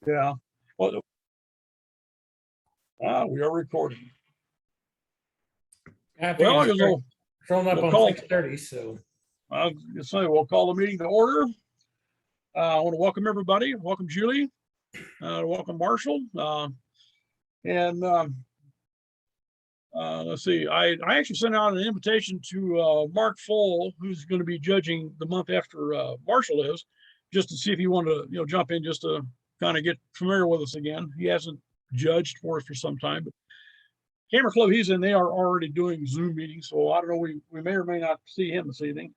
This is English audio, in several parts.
Yeah. Well, we are recording. Well, I guess showing up we'll on call- 6:30, so. I was gonna say, we'll call the meeting to order. I want to welcome everybody. Welcome Julie. Welcome Marshall. Let's see. I actually sent out an invitation to Mark Full, who's going to be judging the month after Marshall is, just to see if he wanted to, jump in just to kind of get familiar with us again. He hasn't judged for us for some time, but Camera Club he's in, they are already doing Zoom meetings, so I don't know. We may or may not see him this evening.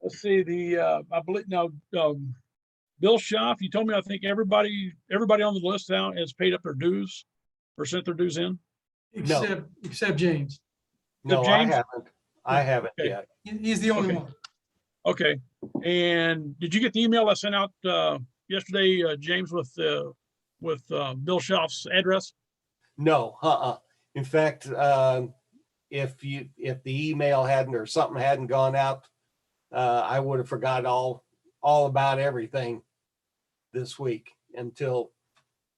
Let's see. I believe now. Bill Schopf, you told me, I think everybody on the list now has paid up their dues or sent their dues in. Except James. No, James? Okay. I haven't yet. He's the only one. Okay. And did you get the email I sent out yesterday, James, with Bill Schopf's address? No, In fact, if the email hadn't or something hadn't gone out, I would have forgot all about everything this week until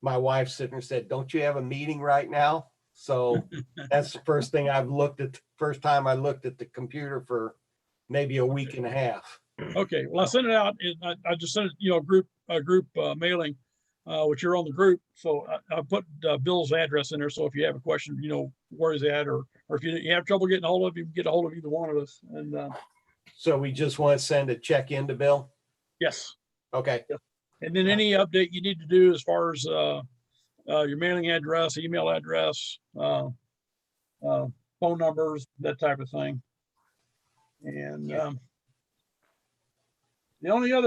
my wife sitting there said, "Don't you have a meeting right now?" So that's the first time I looked at the computer for maybe a week and a half. Okay. Well, I sent it out. I just sent it, a group mailing, which you're on the group. So I put Bill's address in there. So if you have a question, where he's at, or if you have trouble getting a hold of him, get a hold of either one of us. And So we just want to send a check in to Bill? yes. Okay. And then any update you need to do as far as your mailing address, email address, phone numbers, that type of thing. And the only got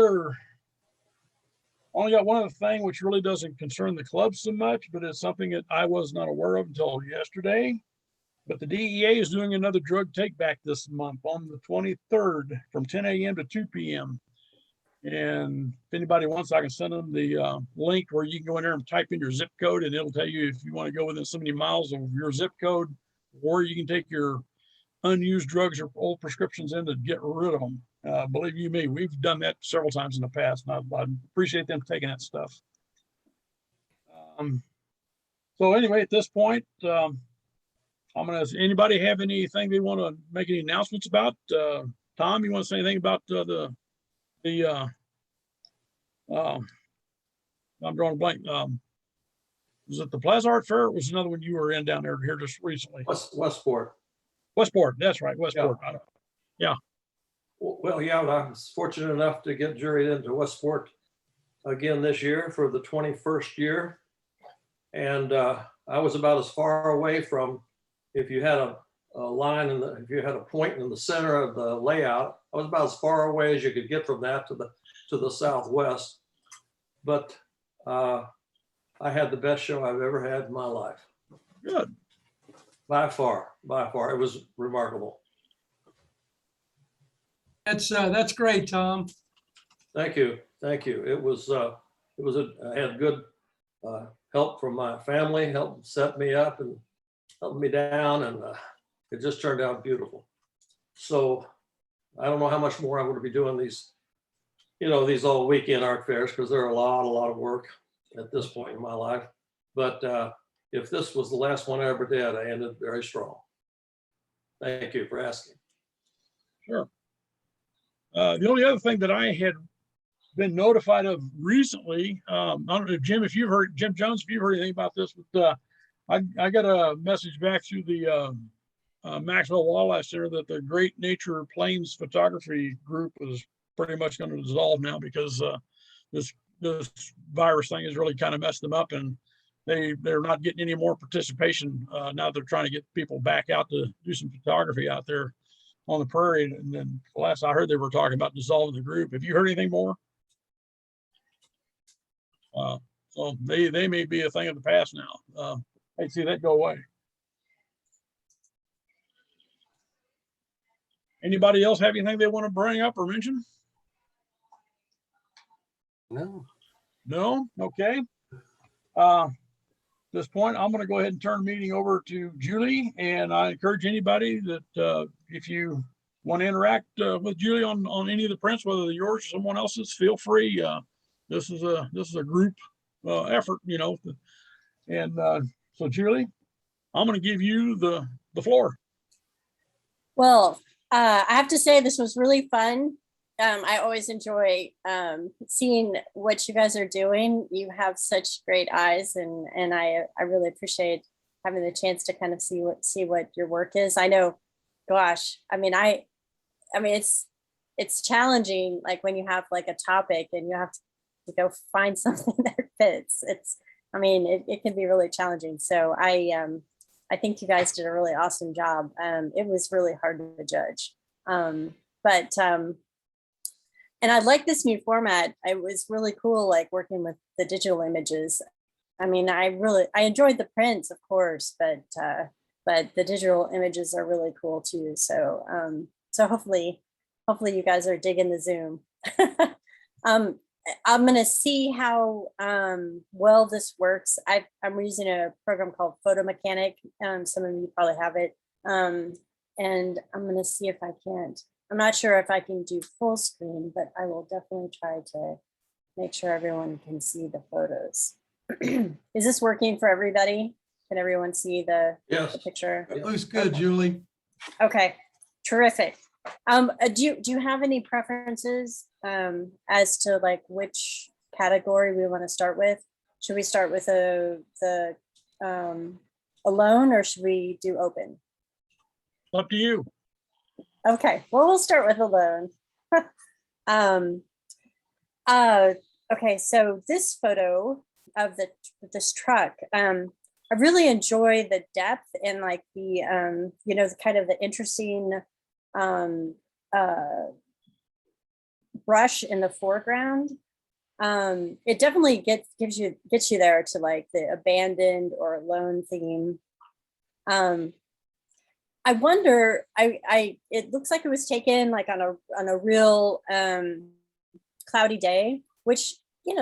one other thing which really doesn't concern the club so much, but it's something that I was not aware of until yesterday. But the DEA is doing another drug take back this month on the 23rd from 10 a.m. to 2 p.m. And if anybody wants, I can send them the link where you can go in there and type in your zip code, and it'll tell you if you want to go within so many miles of your zip code, or you can take your unused drugs or old prescriptions in to get rid of them. Believe you me, we've done that several times in the past, and I appreciate them taking that stuff. So anyway, at this point, anybody have anything they want to make any announcements about? Tom, you want to say anything about I'm drawing a blank. Was it the Plaza Art Fair? Or was another one you were in down there here just recently? Westport. Westport, that's right, Westport. Yeah. Well, yeah, I was fortunate enough to get juried into Westport again this year for the 21st year. And I was about as far away from, if you had a line if you had a point in the center of the layout, I was about as far away as you could get from that to the southwest. But I had the best show I've ever had in my life. Good. By far, it was remarkable. That's great, Tom. Thank you. I had good help from my family, helped set me up and helped me down, and it just turned out beautiful. So I don't know how much more I'm going to be doing these all weekend art fairs, because they're a lot of work at this point in my life. But if this was the last one I ever did, I ended very strong. Thank you for asking. Sure. The only other thing that I had been notified of recently, I don't know if Jim Jones, if you've heard anything about this, but I got a message back through the Maxwell Wildlife Center that the Great Nature Plains Photography Group is pretty much going to dissolve now, because this virus thing has really kind of messed them up, and they're not getting any more participation. Now they're trying to get people back out to do some photography out there on the prairie. And then last I heard, they were talking about dissolving the group. Have you heard anything more? So they may be a thing of the past now. I'd see that go away. Anybody else have anything they want to bring up or mention? No? Okay. At this point, I'm going to go ahead and turn the meeting over to Julie, and I encourage anybody that if you want to interact with Julie on any of the prints, whether they're yours or someone else's, feel free. This is a group effort, you know. And so, Julie, I'm going to give you the floor. Well, I have to say this was really fun. I always enjoy seeing what you guys are doing. You have such great eyes, and I really appreciate having the chance to kind of see what your work is. I know, gosh, I mean it's challenging, like when you have like a topic and you have to go find something that fits. It can be really challenging. So I think you guys did a really awesome job. It was really hard to judge. And I like this new format. It was really cool, like working with the digital images. I mean, I enjoyed the prints, of course, but the digital images are really cool too. So hopefully you guys are digging the Zoom. I'm going to see how well this works. I'm using a program called Photo Mechanic. Some of you probably have it. And I'm going to see if I can't. I'm not sure if I can do full screen, but I will definitely try to make sure everyone can see the photos. Is this working for everybody? Can everyone see the picture? It looks good, Julie. Okay, terrific. Do you have any preferences as to like which category we want to start with? Should we start with the alone, or should we do open? Up to you. Okay, well, we'll start with alone. Okay, so this photo of this truck, I really enjoy the depth and like the kind of the interesting brush in the foreground. It definitely gets you there to like the abandoned or alone theme. I wonder, it looks like it was taken like on a real cloudy day, which,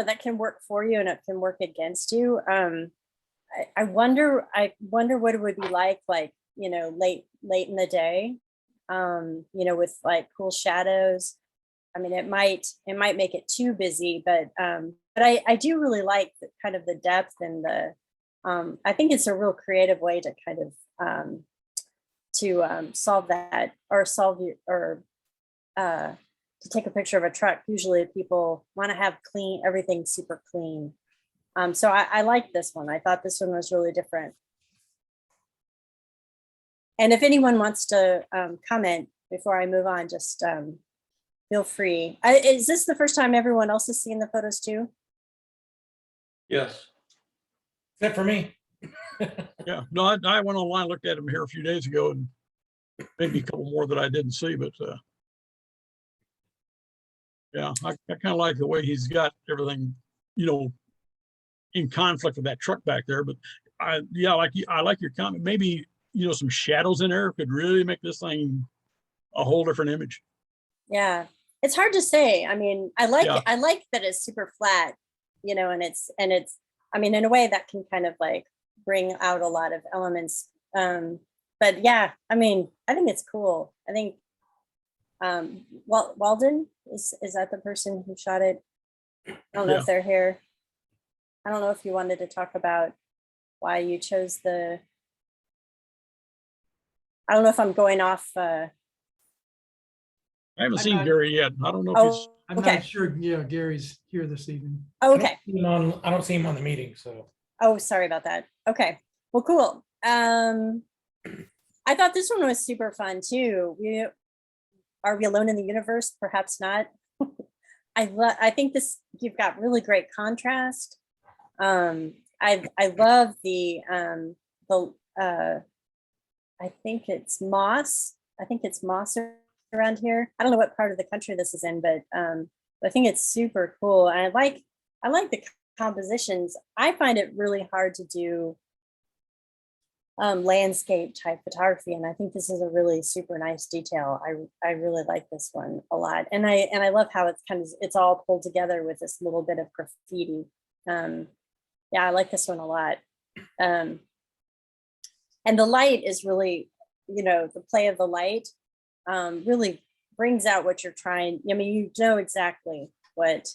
that can work for you and it can work against you. I wonder what it would be like, late in the day, with like cool shadows. I mean, it might make it too busy, but I do really like kind of the depth and I think it's a real creative way to kind of solve that, or to take a picture of a truck. Usually people want to have everything super clean. So I like this one. I thought this one was really different. And if anyone wants to comment before I move on, just feel free. Is this the first time everyone else has seen the photos too? Yes. Except for me. Yeah, no, I went online, looked at them here a few days ago, and maybe a couple more that I didn't see, but yeah, I kind of like the way he's got everything, in conflict with that truck back there. But I like your comment. Maybe, some shadows in there could really make this thing a whole different image. Yeah, it's hard to say. I mean, I like that it's super flat, and it's, I mean, in a way that can kind of like bring out a lot of elements. But yeah, I mean, I think it's cool. I think Walden is that the person who shot it? I don't know if they're here. I don't know if you wanted to talk about why you chose I don't know if I'm going off. I haven't I'm seen not- Gary yet. I don't know if he's. I'm Okay. not sure, Gary's here this evening. Okay. I don't see him on the meeting, so. Oh, sorry about that. Okay. Well, cool. I thought this one was super fun too. Are we alone in the universe? Perhaps not. I think you've got really great contrast. I love the I think it's moss. Around here. I don't know what part of the country this is in, but I think it's super cool. And I like the compositions. I find it really hard to do landscape type photography, and I think this is a really super nice detail. I really like this one a lot, and I love how it's all pulled together with this little bit of graffiti. Yeah, I like this one a lot. And the light is really, the play of the light really brings out what you're trying. I mean, you know exactly what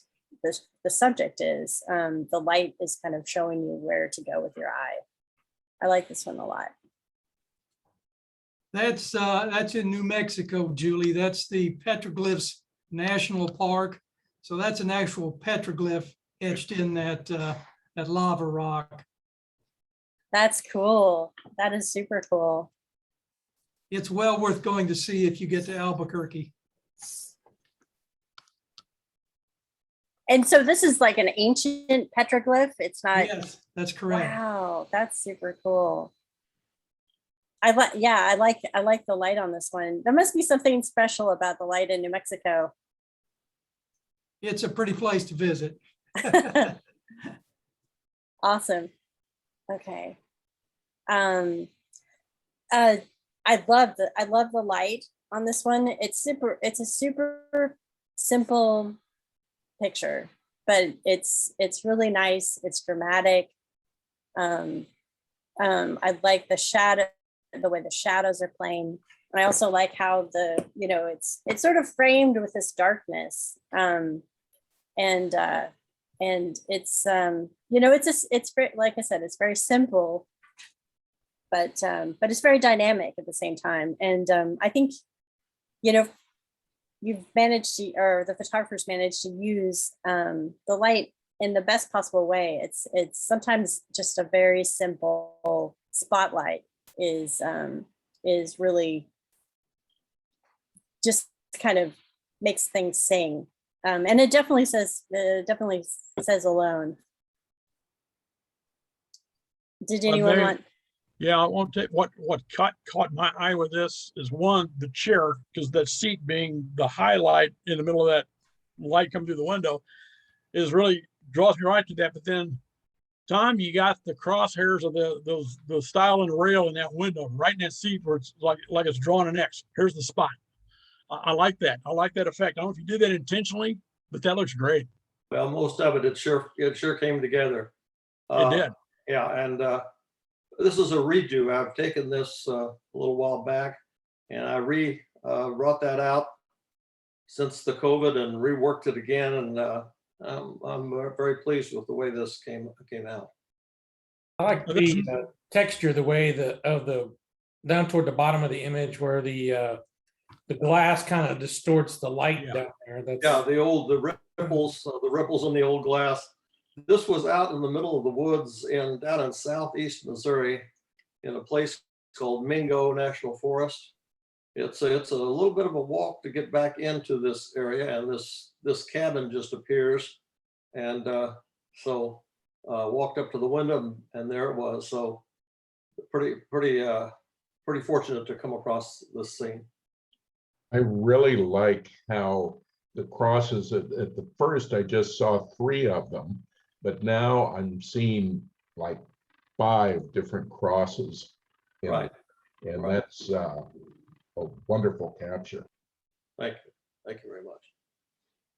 the subject is. The light is kind of showing you where to go with your eye. I like this one a lot. That's in New Mexico, Julie. That's the Petroglyphs National Park. So that's an actual petroglyph etched in that lava rock. That's cool. That is super cool. It's well worth going to see if you get to Albuquerque. And so this is like an ancient petroglyph. It's not. Yes, that's correct. Wow, that's super cool. I like the light on this one. There must be something special about the light in New Mexico. It's a pretty place to visit. Awesome. Okay. I love the light on this one. It's a super simple picture, but it's really nice. It's dramatic. I like the way the shadows are playing. And I also like how it's sort of framed with this darkness. And it's it's very, like I said, it's very simple, but it's very dynamic at the same time. And I think you've managed to, or the photographers managed to use the light in the best possible way. It's sometimes just a very simple spotlight is really just kind of makes things sing. And it definitely says alone. Did anyone want? Yeah, I want to take what caught my eye with this is one, the chair, because that seat being the highlight in the middle of that light coming through the window is really draws me right to that. But then, Tom, you got the crosshairs of the style and rail in that window, right in that seat where it's like it's drawn an X. Here's the spot. I like that. I like that effect. I don't know if you did that intentionally, but that looks great. Well, most of it sure came together. It did. Yeah, and this is a redo. I've taken this a little while back, and I brought that out since the COVID and reworked it again, and I'm very pleased with the way this came out. I like the texture, the way of the down toward the bottom of the image where the glass kind of distorts the light down there. The ripples in the old glass. This was out in the middle of the woods down in southeast Missouri, in a place called Mingo National Forest. It's a little bit of a walk to get back into this area, and this cabin just appears, and so walked up to the window, and there it was. So pretty fortunate to come across this scene. I really like how the crosses at the first I just saw 3 of them, but now I'm seeing like 5 different crosses. Right. And that's a wonderful capture. Thank you very much.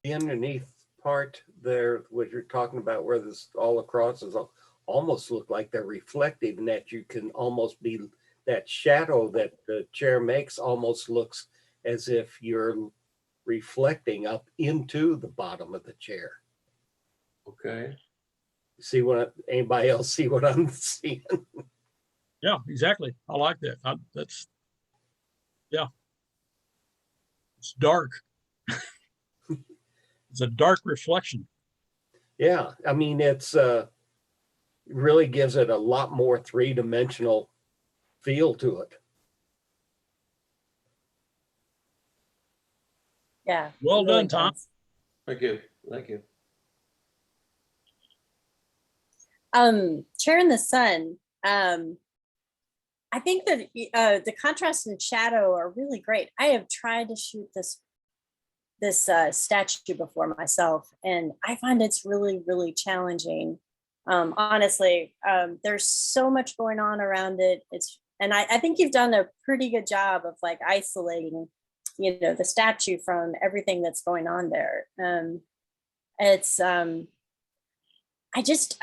The underneath part there, what you're talking about, where all the crosses almost look like they're reflective, and that you can almost be that shadow that the chair makes almost looks as if you're reflecting up into the bottom of the chair. Okay. Anybody else see what I'm seeing? Yeah, exactly. I like that. It's dark. It's a dark reflection. Yeah, I mean, it's really gives it a lot more 3-dimensional feel to it. Yeah. Well really done, Tom. does. Thank you. Chair in the Sun. I think that the contrast and shadow are really great. I have tried to shoot this statue before myself, and I find it's really, really challenging. Honestly, there's so much going on around it. And I think you've done a pretty good job of like isolating, the statue from everything that's going on there. I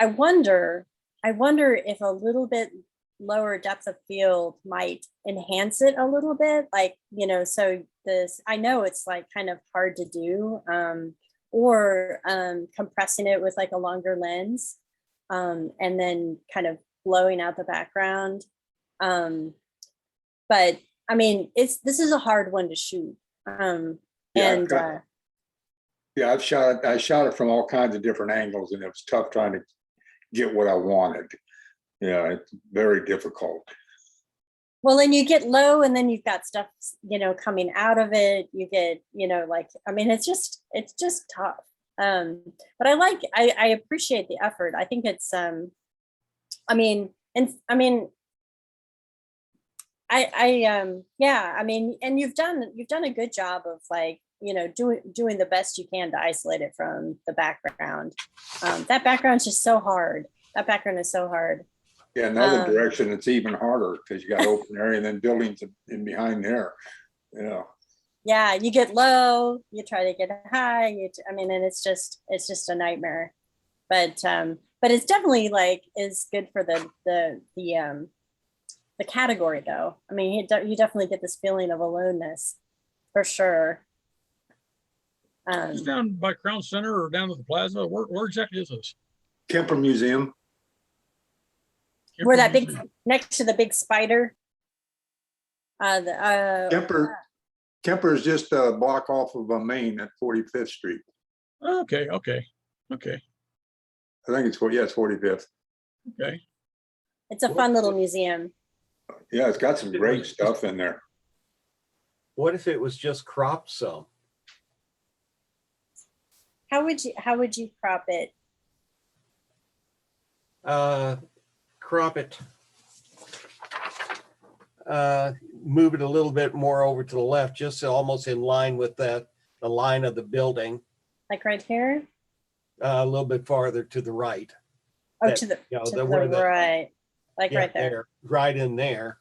wonder if a little bit lower depth of field might enhance it a little bit, like, you know, so this, I know it's like kind of hard to do, or compressing it with like a longer lens, and then kind of blowing out the background. But I mean, this is a hard one to shoot. Yeah, yeah, I shot it from all kinds of different angles, and it was tough trying to get what I wanted. Yeah, it's very difficult. Well, and you get low, and then you've got stuff, you know, coming out of it. You get, you know, like, I mean, it's just tough. But I appreciate the effort. I think it's, I mean, yeah, I mean, and you've done a good job of, like, you know, doing the best you can to isolate it from the background. That background's just so hard. That background is so hard. Yeah, another direction, it's even harder because you got open area and then buildings in behind there. Yeah. Yeah, you get low, you try to get high. I mean, and it's just a nightmare. But it's definitely, like, is good for the category, though. I mean, you definitely get this feeling of aloneness, for sure. It's down by Crown Center or down to the plaza. Where exactly is this? Kemper Museum. Where that big, next to the big spider. Kemper is just a block off of Main at 45th Street. Okay. I think it's 45th. Okay. It's a fun little museum. Yeah, it's got some great stuff in there. What if it was just cropped some? How would you crop it? Crop it. Move it a little bit more over to the left, just almost in line with the line of the building. Like right here? A little bit farther to the right. Oh, to the right. Like right there. Right in there.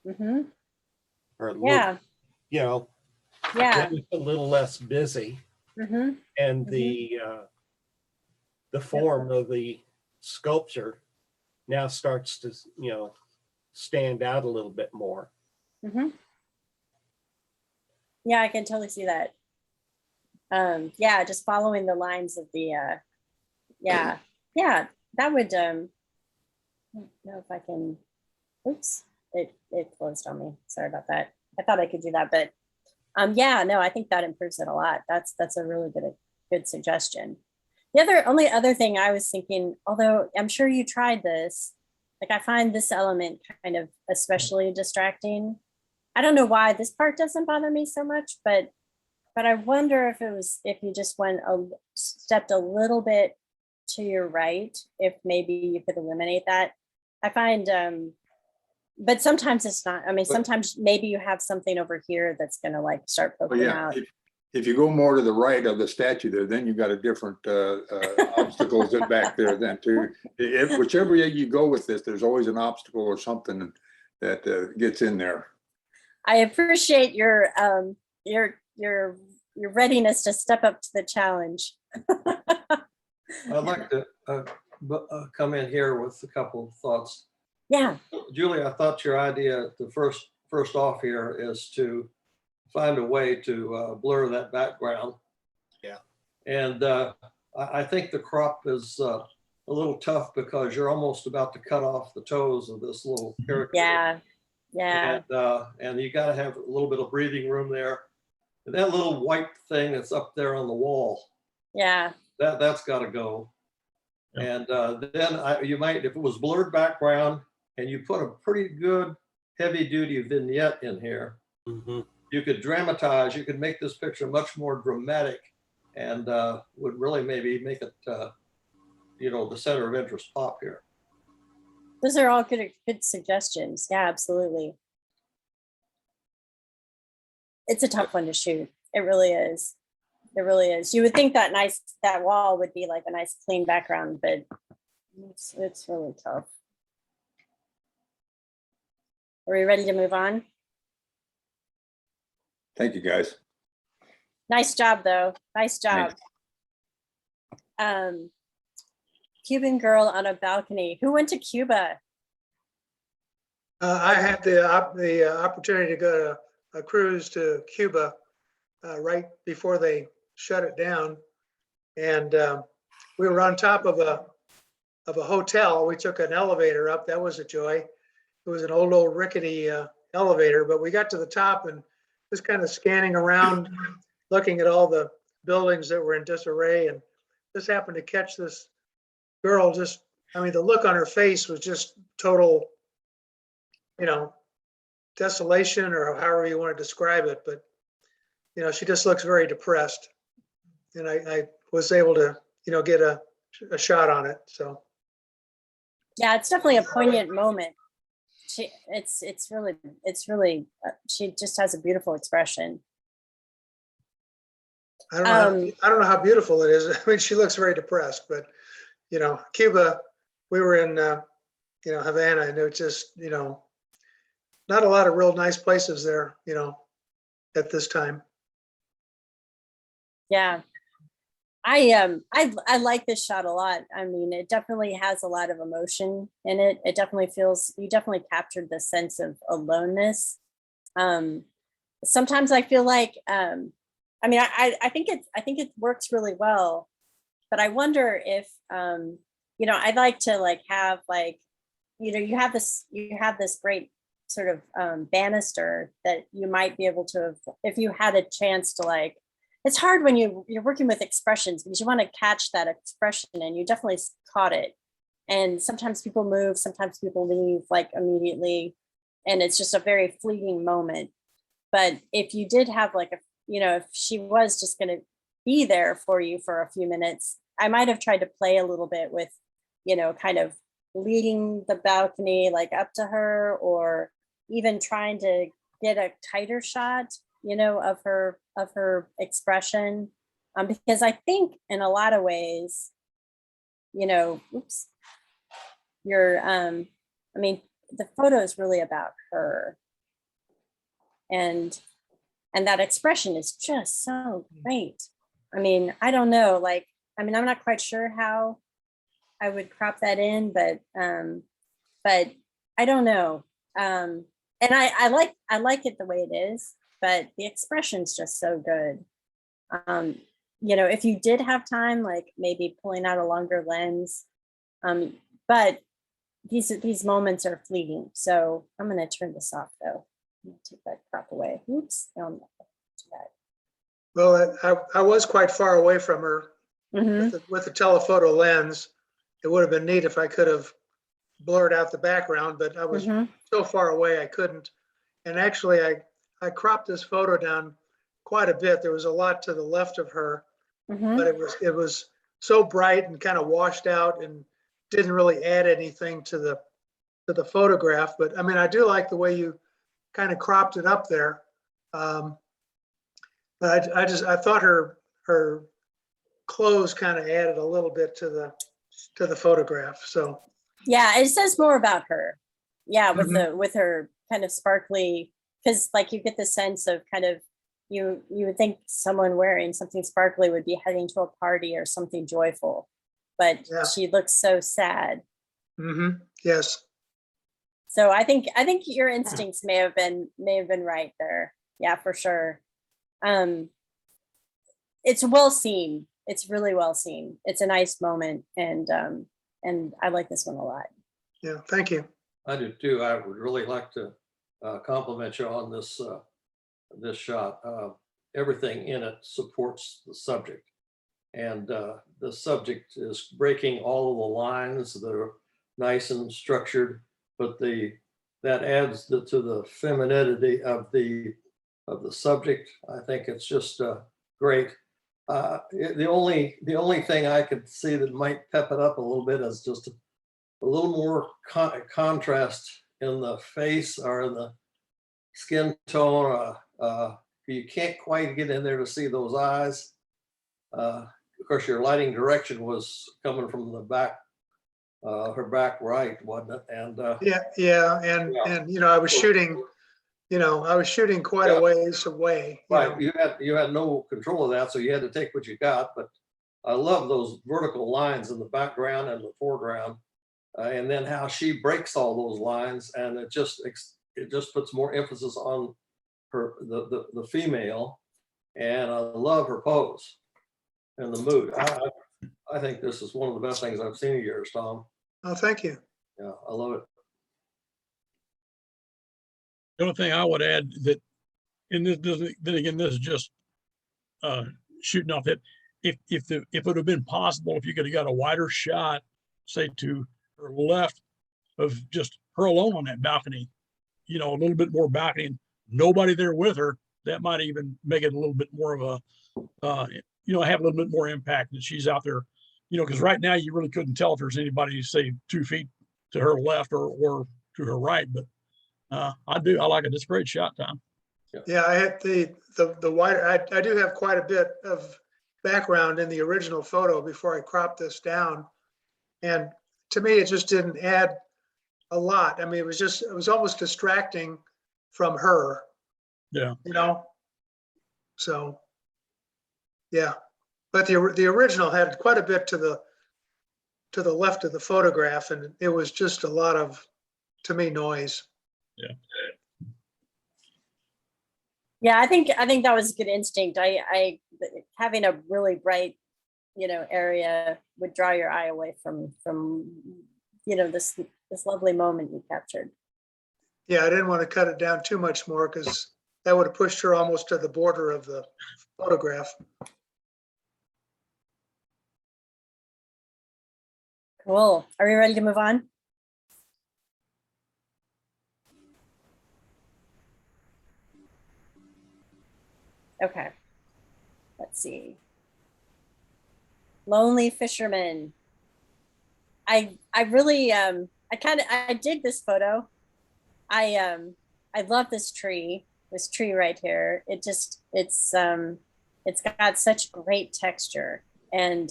Mm-hmm. Or yeah. You know, yeah. it's a little less busy. Mm-hmm. And the form of the sculpture now starts to, you know, stand out a little bit more. Mm-hmm. Yeah, I can totally see that. Yeah, just following the lines of the yeah, that would I don't know if I can. Oops, it closed on me. Sorry about that. I thought I could do that, but yeah, no, I think that improves it a lot. That's a really good suggestion. The only other thing I was thinking, although I'm sure you tried this, like, I find this element kind of especially distracting. I don't know why this part doesn't bother me so much, but I wonder if you just stepped a little bit to your right, if maybe you could eliminate that. I find, but sometimes it's not. I mean, sometimes maybe you have something over here that's going to, like, start poking out. If you go more to the right of the statue there, then you got a different obstacles that back there then too. Whichever way you go with this, there's always an obstacle or something that gets in there. I appreciate your readiness to step up to the challenge. I'd like to come in here with a couple of thoughts. Yeah. Julie, I thought your idea, the first off here, is to find a way to blur that background. Yeah. And I think the crop is a little tough because you're almost about to cut off the toes of this little character. Yeah. Yeah. And you got to have a little bit of breathing room there. And that little white thing that's up there on the wall. Yeah. That's got to go. And then you might, if it was blurred background and you put a pretty good heavy duty vignette in here, mm-hmm. You could dramatize, you could make this picture much more dramatic, and would really maybe make it, you know, the center of interest pop here. Those are all good suggestions. Yeah, absolutely. It's a tough one to shoot. It really is. It really is. You would think that wall would be like a nice clean background, but it's really tough. Are we ready to move on? Thank you, guys. Nice job, though. Nice job. Cuban girl on a balcony. Who went to Cuba? I had the opportunity to go to a cruise to Cuba right before they shut it down. And we were on top of a hotel. We took an elevator up. That was a joy. It was an old rickety elevator, but we got to the top and just kind of scanning around, looking at all the buildings that were in disarray, and just happened to catch this girl. Just, I mean, the look on her face was just total, desolation, or however you want to describe it. But, she just looks very depressed. And I was able to, get a shot on it. So. Yeah, it's definitely a poignant moment. She just has a beautiful expression. I don't know how beautiful it is. I mean, she looks very depressed, but Cuba, we were in Havana, and it was just not a lot of real nice places there, at this time. Yeah. I like this shot a lot. I mean, it definitely has a lot of emotion in it. It definitely feels, you definitely captured the sense of aloneness. Sometimes I feel like, I think it works really well, but I wonder if, I'd like to have you have this great sort of banister that you might be able to, if you had a chance to it's hard when you're working with expressions because you want to catch that expression, and you definitely caught it. And sometimes people move, sometimes people leave immediately, and it's just a very fleeting moment. But if you did have if she was just going to be there for you for a few minutes, I might have tried to play a little bit with, kind of leading the balcony up to her, or even trying to get a tighter shot, of her expression, because I think in a lot of ways, the photo is really about her, and that expression is just so great. I mean, I don't know, I'm not quite sure how I would crop that in, but I don't know. And I like it the way it is, but the expression's just so good. If you did have time, maybe pulling out a longer lens, but these moments are fleeting. So I'm going to turn this off though. I'm gonna take that crop away. Oops. Well, I was quite far away from her with the telephoto lens. It would have been neat if I could have blurred out the background, but I was so far away I couldn't. And actually, I cropped this photo down quite a bit. There was a lot to the left of her, but it was so bright and kind of washed out and didn't really add anything to the photograph. But I mean, I do like the way you kind of cropped it up there. But I thought her clothes kind of added a little bit to the photograph. So yeah, it says more about her. Yeah, with her kind of sparkly, because you get the sense of kind of you would think someone wearing something sparkly would be heading to a party or something joyful, but she looks so sad. Yes. So I think your instincts may have been right there. Yeah, for sure. It's well seen. It's really well seen. It's a nice moment, and I like this one a lot. Yeah, thank you. I do too. I would really like to compliment you on this shot. Everything in it supports the subject, and the subject is breaking all of the lines that are nice and structured, but that adds to the femininity of the subject. I think it's just great. The only thing I could see that might pep it up a little bit is just a little more contrast in the face or in the skin tone. You can't quite get in there to see those eyes. Of course, your lighting direction was coming from the back, her back right, wasn't it? And and I was shooting. I was shooting quite a ways away. Right, you had no control of that, so you had to take what you got. But I love those vertical lines in the background and the foreground. and then how she breaks all those lines, and it just puts more emphasis on her the female, and I love her pose and the mood. I think this is one of the best things I've seen in years, Tom. Oh, thank you. Yeah, I love it. The only thing I would add that, and then again, this is just shooting off it. If it would have been possible, if you could have got a wider shot, say to her left, of just her alone on that balcony, a little bit more balcony, nobody there with her, that might even make it a little bit more of a, have a little bit more impact that she's out there, because right now you really couldn't tell if there's anybody, say, 2 feet to her left or to her right, but I like it. It's a great shot, Tom. Yeah, I had the wider, I do have quite a bit of background in the original photo before I cropped this down. And to me, it just didn't add a lot. I mean, it was almost distracting from her. Yeah. So, yeah. But the original had quite a bit to the left of the photograph, and it was just a lot of, to me, noise. Yeah. Yeah, I think that was a good instinct. I having a really bright, area would draw your eye away from this lovely moment you captured. Yeah, I didn't want to cut it down too much more because that would have pushed her almost to the border of the photograph. Cool. Are we ready to move on? Okay. Let's see. Lonely Fisherman. I really I dig this photo. I love this tree right here. It's got such great texture, and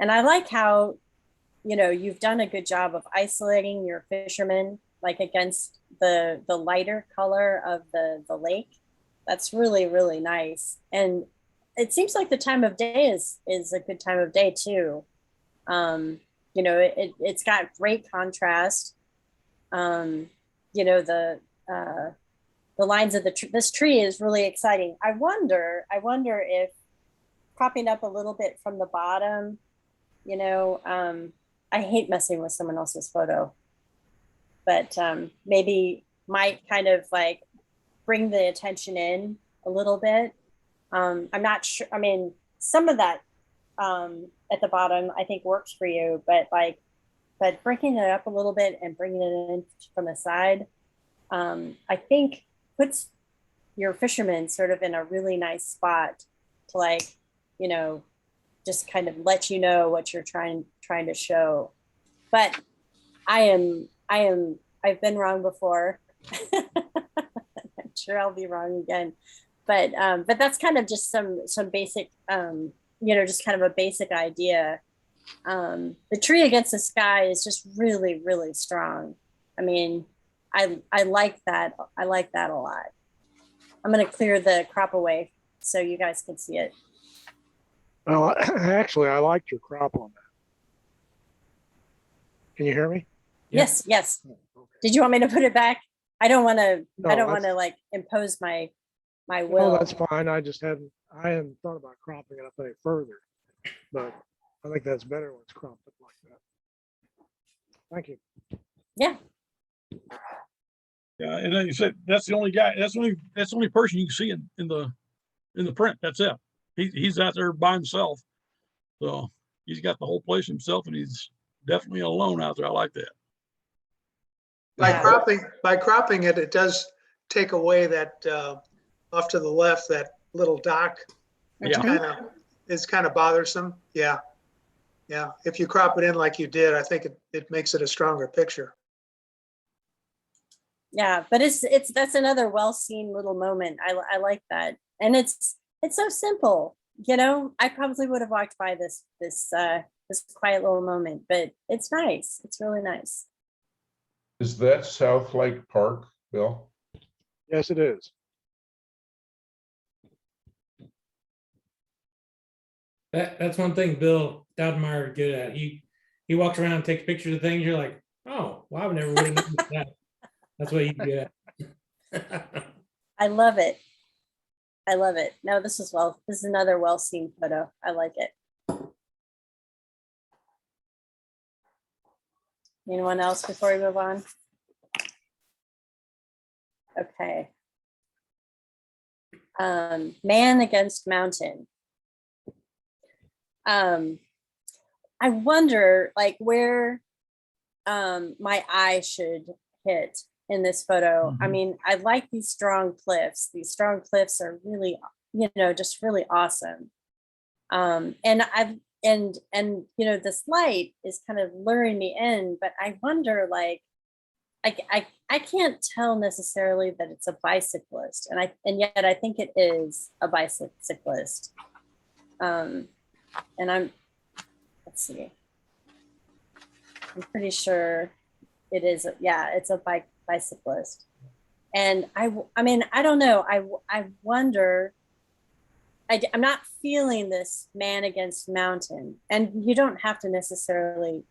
I like how you've done a good job of isolating your fisherman like against the lighter color of the lake. That's really, really nice. And it seems like the time of day is a good time of day too. It's got great contrast. The lines of this tree is really exciting. I wonder if cropping up a little bit from the bottom, I hate messing with someone else's photo, but maybe might kind of like bring the attention in a little bit. I'm not sure. I mean, some of that at the bottom I think works for you, but breaking it up a little bit and bringing it in from the side, I think puts your fisherman sort of in a really nice spot to just kind of let you know what you're trying to show. But I've been wrong before. I'm sure I'll be wrong again. But that's kind of just some basic, just kind of a basic idea. The tree against the sky is just really, really strong. I mean, I like that. I like that a lot. I'm going to clear the crop away so you guys can see it. Well, actually, I liked your crop on that. Can you hear me? Yes. Okay. Did you want me to put it back? I don't want to. No, I don't want to like impose my will. No, that's fine. I hadn't thought about cropping it up any further, but I think that's better when it's cropped up like that. Thank you. Yeah. Yeah, and then you said that's the only guy. That's the only person you can see in the print. That's it. He's out there by himself, so he's got the whole place himself, and he's definitely alone out there. I like that. By cropping it, it does take away that off to the left, that little dock. Yeah. It's kind of bothersome. Yeah. If you crop it in like you did, I think it makes it a stronger picture. Yeah, but that's another well-seen little moment. I like that, and it's so simple. I probably would have walked by this quiet little moment, but it's nice. It's really nice. Is that South Lake Park, Bill? Yes, it is. That's one thing Bill Staudenmaier is good at. He he walks around and takes pictures of things. You're like, oh, well, I never would have noticed that. That's what you get. I love it. I love it. No, this is another well-seen photo. I like it. Anyone else before we move on? Okay. Man against mountain. I wonder like where my eye should hit in this photo. I mean, I like these strong cliffs. These strong cliffs are really, just really awesome. And this light is kind of luring me in, but I wonder, like, I can't tell necessarily that it's a bicyclist, and yet I think it is a bicyclist. And let's see, I'm pretty sure it is. Yeah, it's a bicyclist. And I mean, I don't know. I wonder. I'm not feeling this man against mountain, and you don't have to necessarily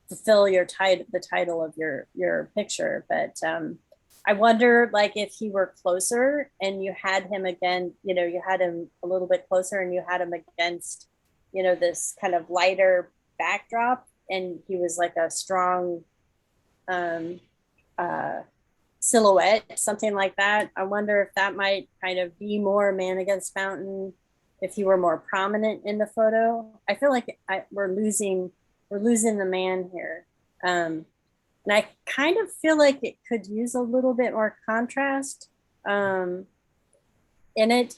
fulfill the title of your picture, but I wonder, like, if he were closer and you had him again, you had him a little bit closer and you had him against, this kind of lighter backdrop, and he was like a strong silhouette, something like that. I wonder if that might kind of be more man against mountain if he were more prominent in the photo. I feel like we're losing the man here. And I kind of feel like it could use a little bit more contrast in it.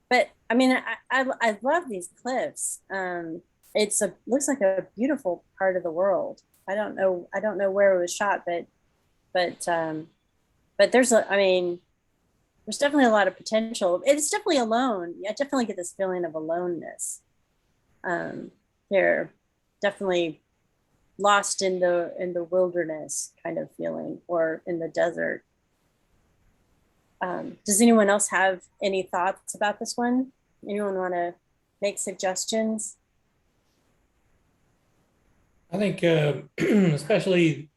But I mean, I love these cliffs. Looks like a beautiful part of the world. I don't know where it was shot, but there's there's definitely a lot of potential. It's definitely alone. I definitely get this feeling of aloneness here. Definitely lost in the wilderness kind of feeling, or in the desert. Does anyone else have any thoughts about this one? Anyone want to make suggestions? I think especially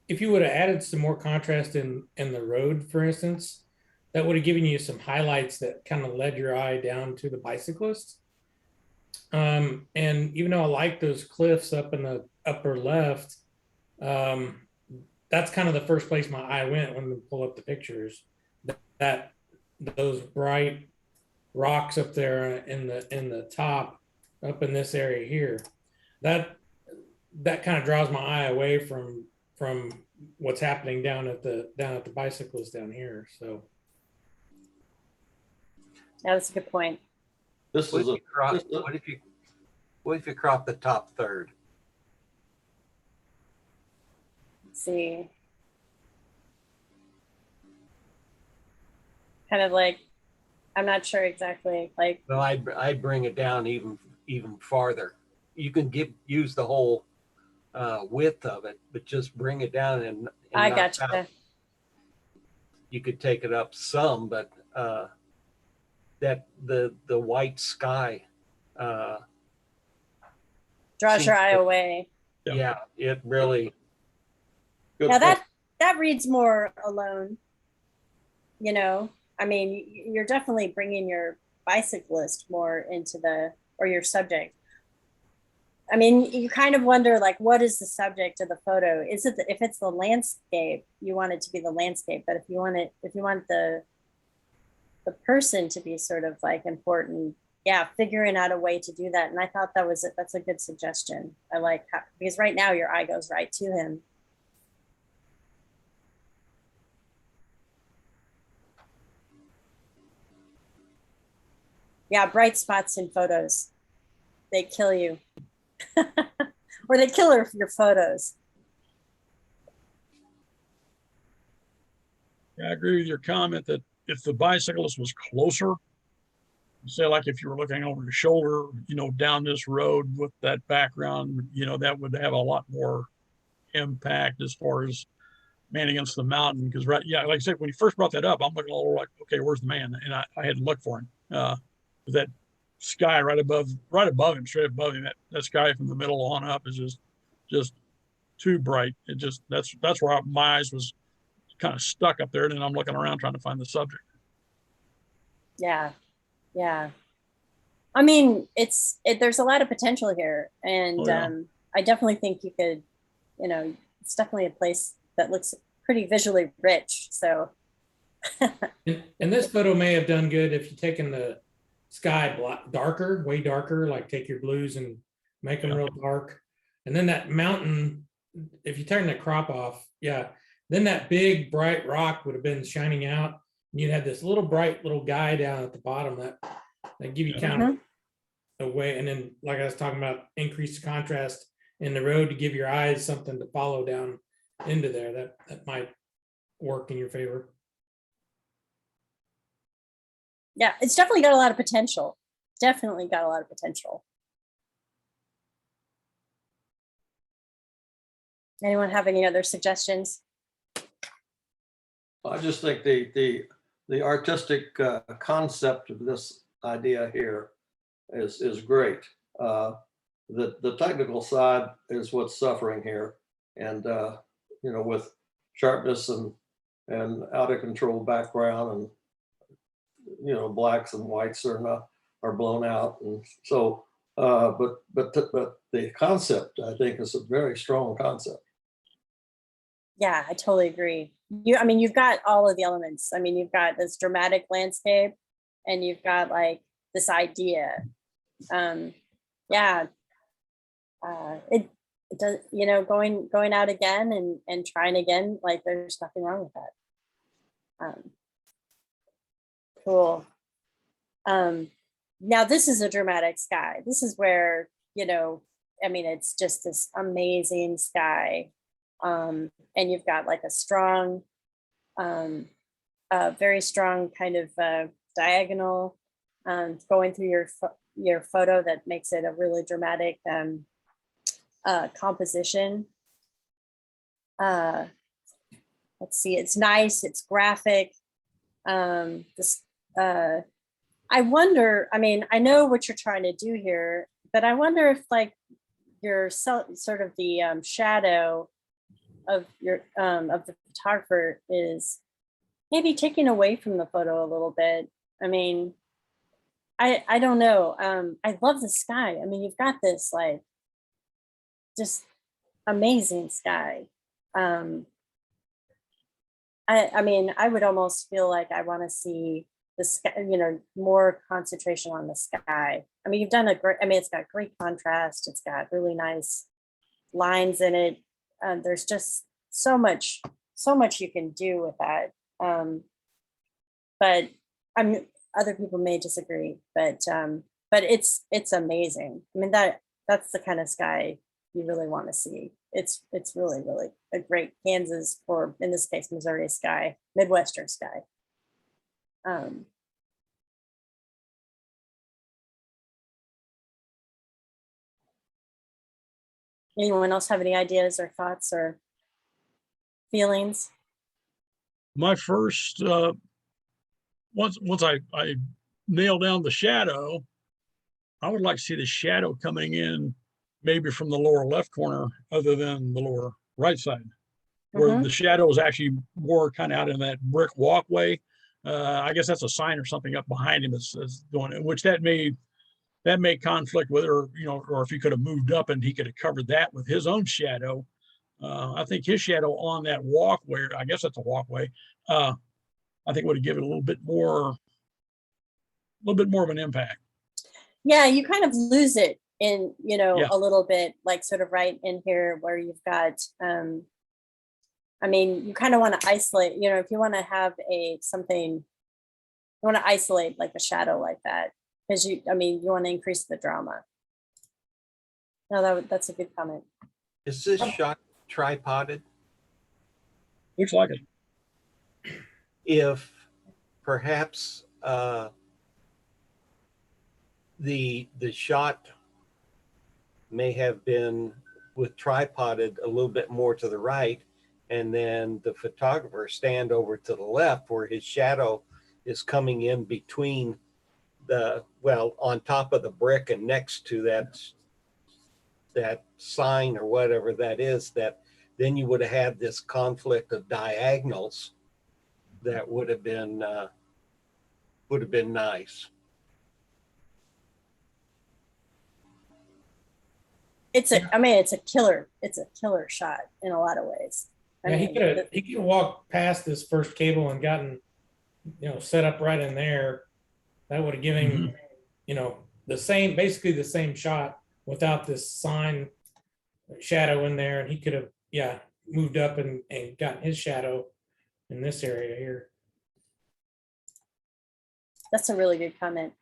if you would have added some more contrast in the road, for instance, that would have given you some highlights that kind of led your eye down to the bicyclist. And even though I like those cliffs up in the upper left, that's kind of the first place my eye went when we pull up the pictures. That those bright rocks up there in the top, up in this area here, that kind of draws my eye away from what's happening down at the bicyclist down here. So That's a good point. This What is if you crop the top third? Let's see. Kind of like, I'm not sure exactly, like, No, I'd bring it down even farther. You can use the whole width of it, but just bring it down and I knock gotcha. out. You could take it up some, but that the white sky, Draws your eye away. yeah, it really. good Now point. that reads more alone. I mean, you're definitely bringing your bicyclist more into or your subject. I mean, you kind of wonder, like, what is the subject of the photo? Is it if it's the landscape, you want it to be the landscape, but if you want the person to be sort of like important, yeah, figuring out a way to do that. And I thought that's a good suggestion. I like because right now your eye goes right to him. Yeah, bright spots in photos, they kill you. Or they kill your photos. Yeah, I agree with your comment that if the bicyclist was closer, say like if you were looking over your shoulder, down this road with that background, that would have a lot more impact as far as man against the mountain. Because like I said, when you first brought that up, I'm looking a little like, okay, where's the man? And I had to look for him. That sky right above him, straight above him. That sky from the middle on up is just too bright. It just, that's where my eyes was kind of stuck up there. And then I'm looking around trying to find the subject. Yeah. Yeah. I mean, there's a lot of potential here. And Oh, yeah. I definitely think you could, it's definitely a place that looks pretty visually rich. So. And this photo may have done good if you're taking the sky darker, way darker, like take your blues and make them real dark. And then that mountain, if you turn the crop off, yeah, then that big bright rock would have been shining out. And you'd have this little bright little guy down at the bottom that give you kind of a way. And then, like I was talking about, increase the contrast in the road to give your eyes something to follow down into there. That might work in your favor. Yeah, it's definitely got a lot of potential. Definitely got a lot of potential. Anyone have any other suggestions? I just think the artistic concept of this idea here is great. The technical side is what's suffering here, and with sharpness and out of control background, and blacks and whites are blown out, and so but the concept, I think, is a very strong concept. Yeah, I totally agree. You've got all of the elements. I mean, you've got this dramatic landscape, and you've got like this idea. It does, going out again and trying again, like there's nothing wrong with that. Cool. Now this is a dramatic sky. This is where, it's just this amazing sky. And you've got like a strong, very strong kind of diagonal going through your photo that makes it a really dramatic composition. Let's see, it's nice, it's graphic. I wonder, I know what you're trying to do here, but I wonder if like your sort of the shadow of the photographer is maybe taking away from the photo a little bit. I don't know. I love the sky. You've got this like just amazing sky. I would almost feel like I want to see the sky, more concentration on the sky. You've done a great, it's got great contrast. It's got really nice lines in it. There's just so much you can do with that. But other people may disagree, but it's amazing. That's the kind of sky you really want to see. It's really, really a great Kansas, or in this case, Missouri sky, Midwestern sky. Anyone else have any ideas or thoughts or feelings? My first, once I nail down the shadow, I would like to see the shadow coming in maybe from the lower left corner other than the lower right side, where the shadow is actually more kind of out in that brick walkway. I guess that's a sign or something up behind him is doing it, which that may conflict with, or if he could have moved up and he could have covered that with his own shadow. I think his shadow on that walkway, I guess that's a walkway, I think would have given it a little bit more of an impact. Yeah, you kind of lose it in, a little bit, like sort of right in here where you've got, you kind of want to isolate, if you want to have you want to isolate like a shadow like that, because you want to increase the drama. No, that's a good comment. Is this shot tripoded? Looks like it. If perhaps the shot may have been with tripoded a little bit more to the right, and then the photographer stand over to the left where his shadow is coming in between well, on top of the brick and next to that sign or whatever that is, that then you would have had this conflict of diagonals that would have been nice. I mean, it's a killer shot in a lot of ways. I Yeah, mean, he could have walked past this first cable and gotten, set up right in there. That would have given him, basically the same shot without this sign shadow in there. And he could have, moved up and gotten his shadow in this area here. That's a really good comment.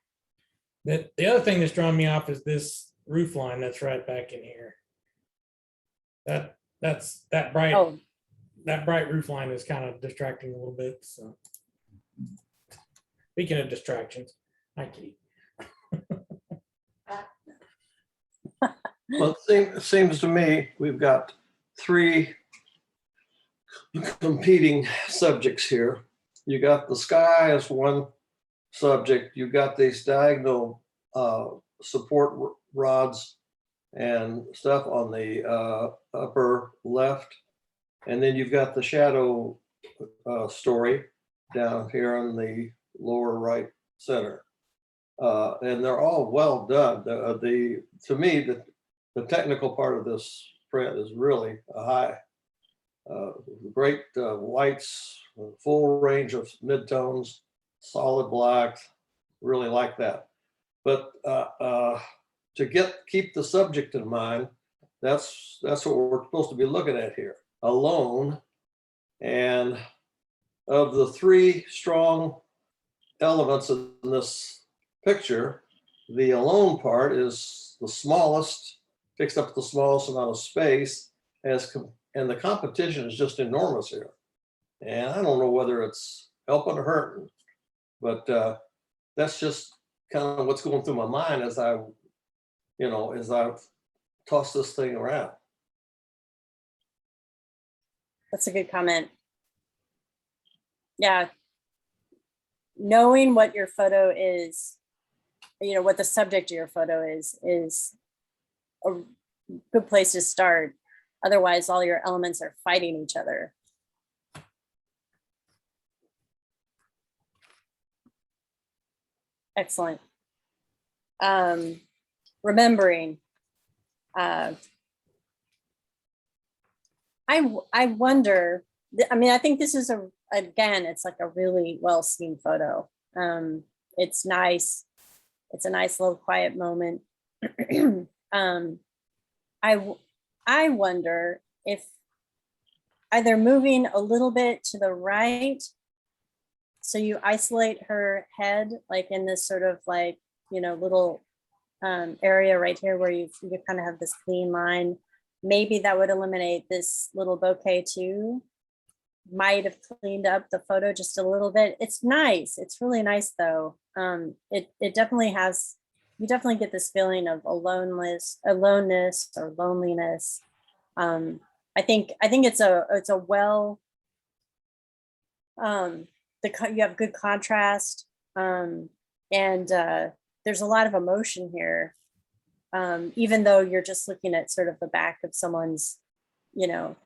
The other thing that's drawn me off is this roof line that's right back in here. That bright Oh, that bright roof line is kind of distracting a little bit. So speaking of distractions, hi Kitty. Well, it seems to me we've got three competing subjects here. You got the sky as one subject. You got these diagonal support rods and stuff on the upper left. And then you've got the shadow story down here on the lower right center. And they're all well done. To me, the technical part of this print is really a high. Great whites, full range of midtones, solid blacks, really like that. But to keep the subject in mind, that's what we're supposed to be looking at here. Alone, and of the three strong elements in this picture, the alone part is the smallest, takes up the smallest amount of space, and the competition is just enormous here. And I don't know whether it's helping or hurting, but that's just kind of what's going through my mind as I toss this thing around. that's a good comment. Yeah. Knowing what your photo is, what the subject of your photo is a good place to start. Otherwise, all your elements are fighting each other. Excellent. Remembering. I wonder, I think this is again, it's like a really well seen photo. It's nice. It's a nice little quiet moment. I wonder if either moving a little bit to the right, so you isolate her head, like in this sort of like, little area right here where you kind of have this clean line. Maybe that would eliminate this little bouquet too. Might have cleaned up the photo just a little bit. It's nice. It's really nice though. It definitely has, you definitely get this feeling of aloneness or loneliness. I think it's a well, you have good contrast, and there's a lot of emotion here, even though you're just looking at sort of the back of someone's,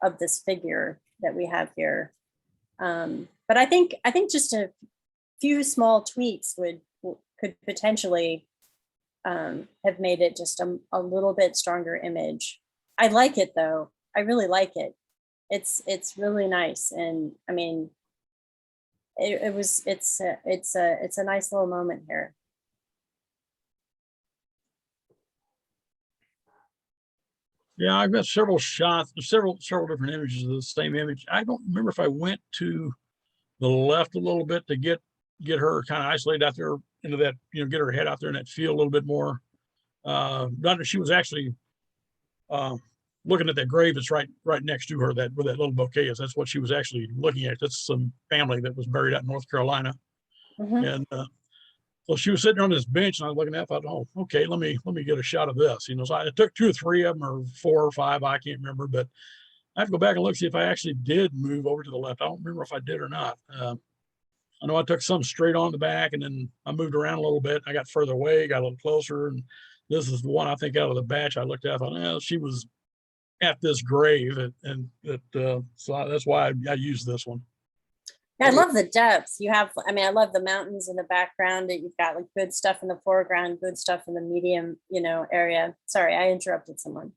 of this figure that we have here. But I think just a few small tweaks could potentially have made it just a little bit stronger image. I like it though. I really like it. It's really nice, and I mean, it's a nice little moment here. Yeah, I've got several shots, several different images of the same image. I don't remember if I went to the left a little bit to get her kind of isolated out there into that, get her head out there in that field a little bit more. She was actually looking at that grave that's right next to her, where that little bouquet is. That's what she was actually looking at. That's some family that was buried out in North Carolina. Mm-hmm. And so she was sitting on this bench, and I was looking at it, I thought, oh, okay, let me get a shot of this. So I took 2 or 3 of them, or 4 or 5, I can't remember, but I have to go back and look, see if I actually did move over to the left. I don't remember if I did or not. I know I took some straight on the back and then I moved around a little bit. I got further away, got a little closer. And this is the one I think out of the batch I looked at, I thought, yeah, she was at this grave. So that's why I used this one. Yeah, I love the depths. You have, I mean, I love the mountains in the background. That you've got like good stuff in the foreground, good stuff in the medium, area. Sorry, I interrupted someone.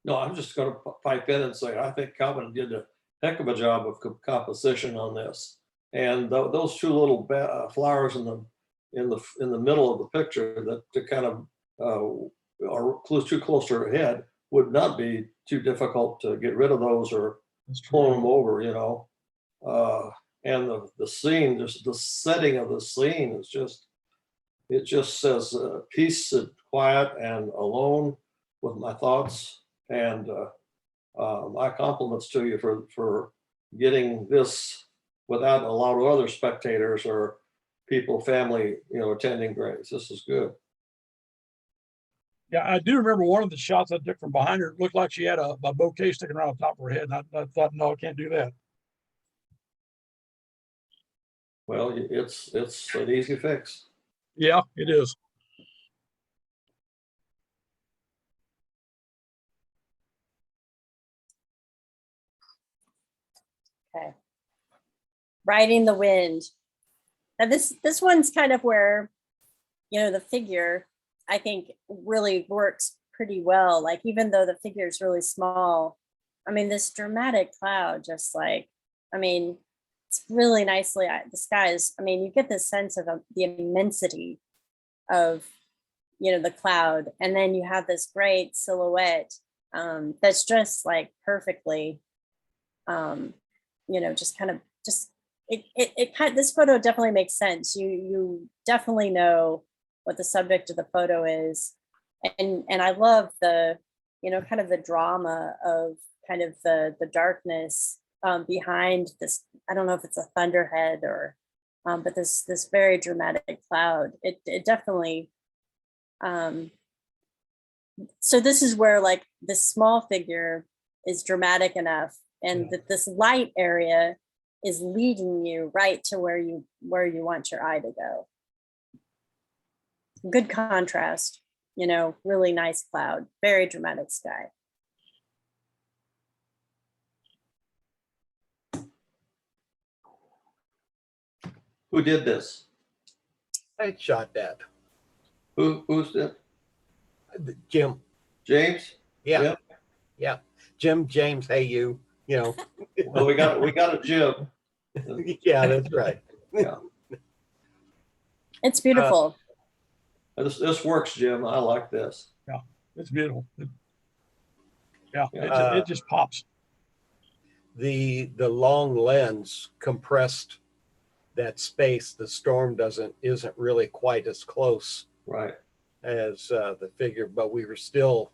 No, I'm just going to pipe in and say, I think Calvin did a heck of a job of composition on this. And those two little flowers in the middle of the picture that kind of are too close to her head would not be too difficult to get rid of those or pull them over, and the scene, just the setting of the scene is just, it just says peace and quiet and alone with my thoughts. And my compliments to you for getting this without a lot of other spectators or people, family, attending graves. This is good. Yeah, I do remember one of the shots I took from behind her. It looked like she had a bouquet sticking around the top of her head. And I thought, no, I can't do that. Well, it's an easy fix. Yeah, it is. Okay. Riding the Wind. Now this one's kind of where, the figure, I think, really works pretty well. Like, even though the figure is really small, I mean, this dramatic cloud, just like, I mean, it's really nicely disguised. I mean, you get this sense of the immensity of, the cloud. And then you have this great silhouette that's just like perfectly, just kind of this photo definitely makes sense. You definitely know what the subject of the photo is. And I love the, kind of the drama of kind of the darkness behind this. I don't know if it's a thunderhead or, but this very dramatic cloud. It definitely, so this is where like this small figure is dramatic enough, and that this light area is leading you right to where you want your eye to go. Good contrast, really nice cloud, very dramatic sky. Who did this? I shot that. Who's that? Jim. James? Yeah. Yep. Yeah. Jim, James, hey, you know. Well, we got a Jim. Yeah, that's right. Yeah. It's beautiful. This works, Jim. I like this. Yeah, it's beautiful. It just pops. The long lens compressed that space. The storm isn't really quite as close Right. as the figure, but we were still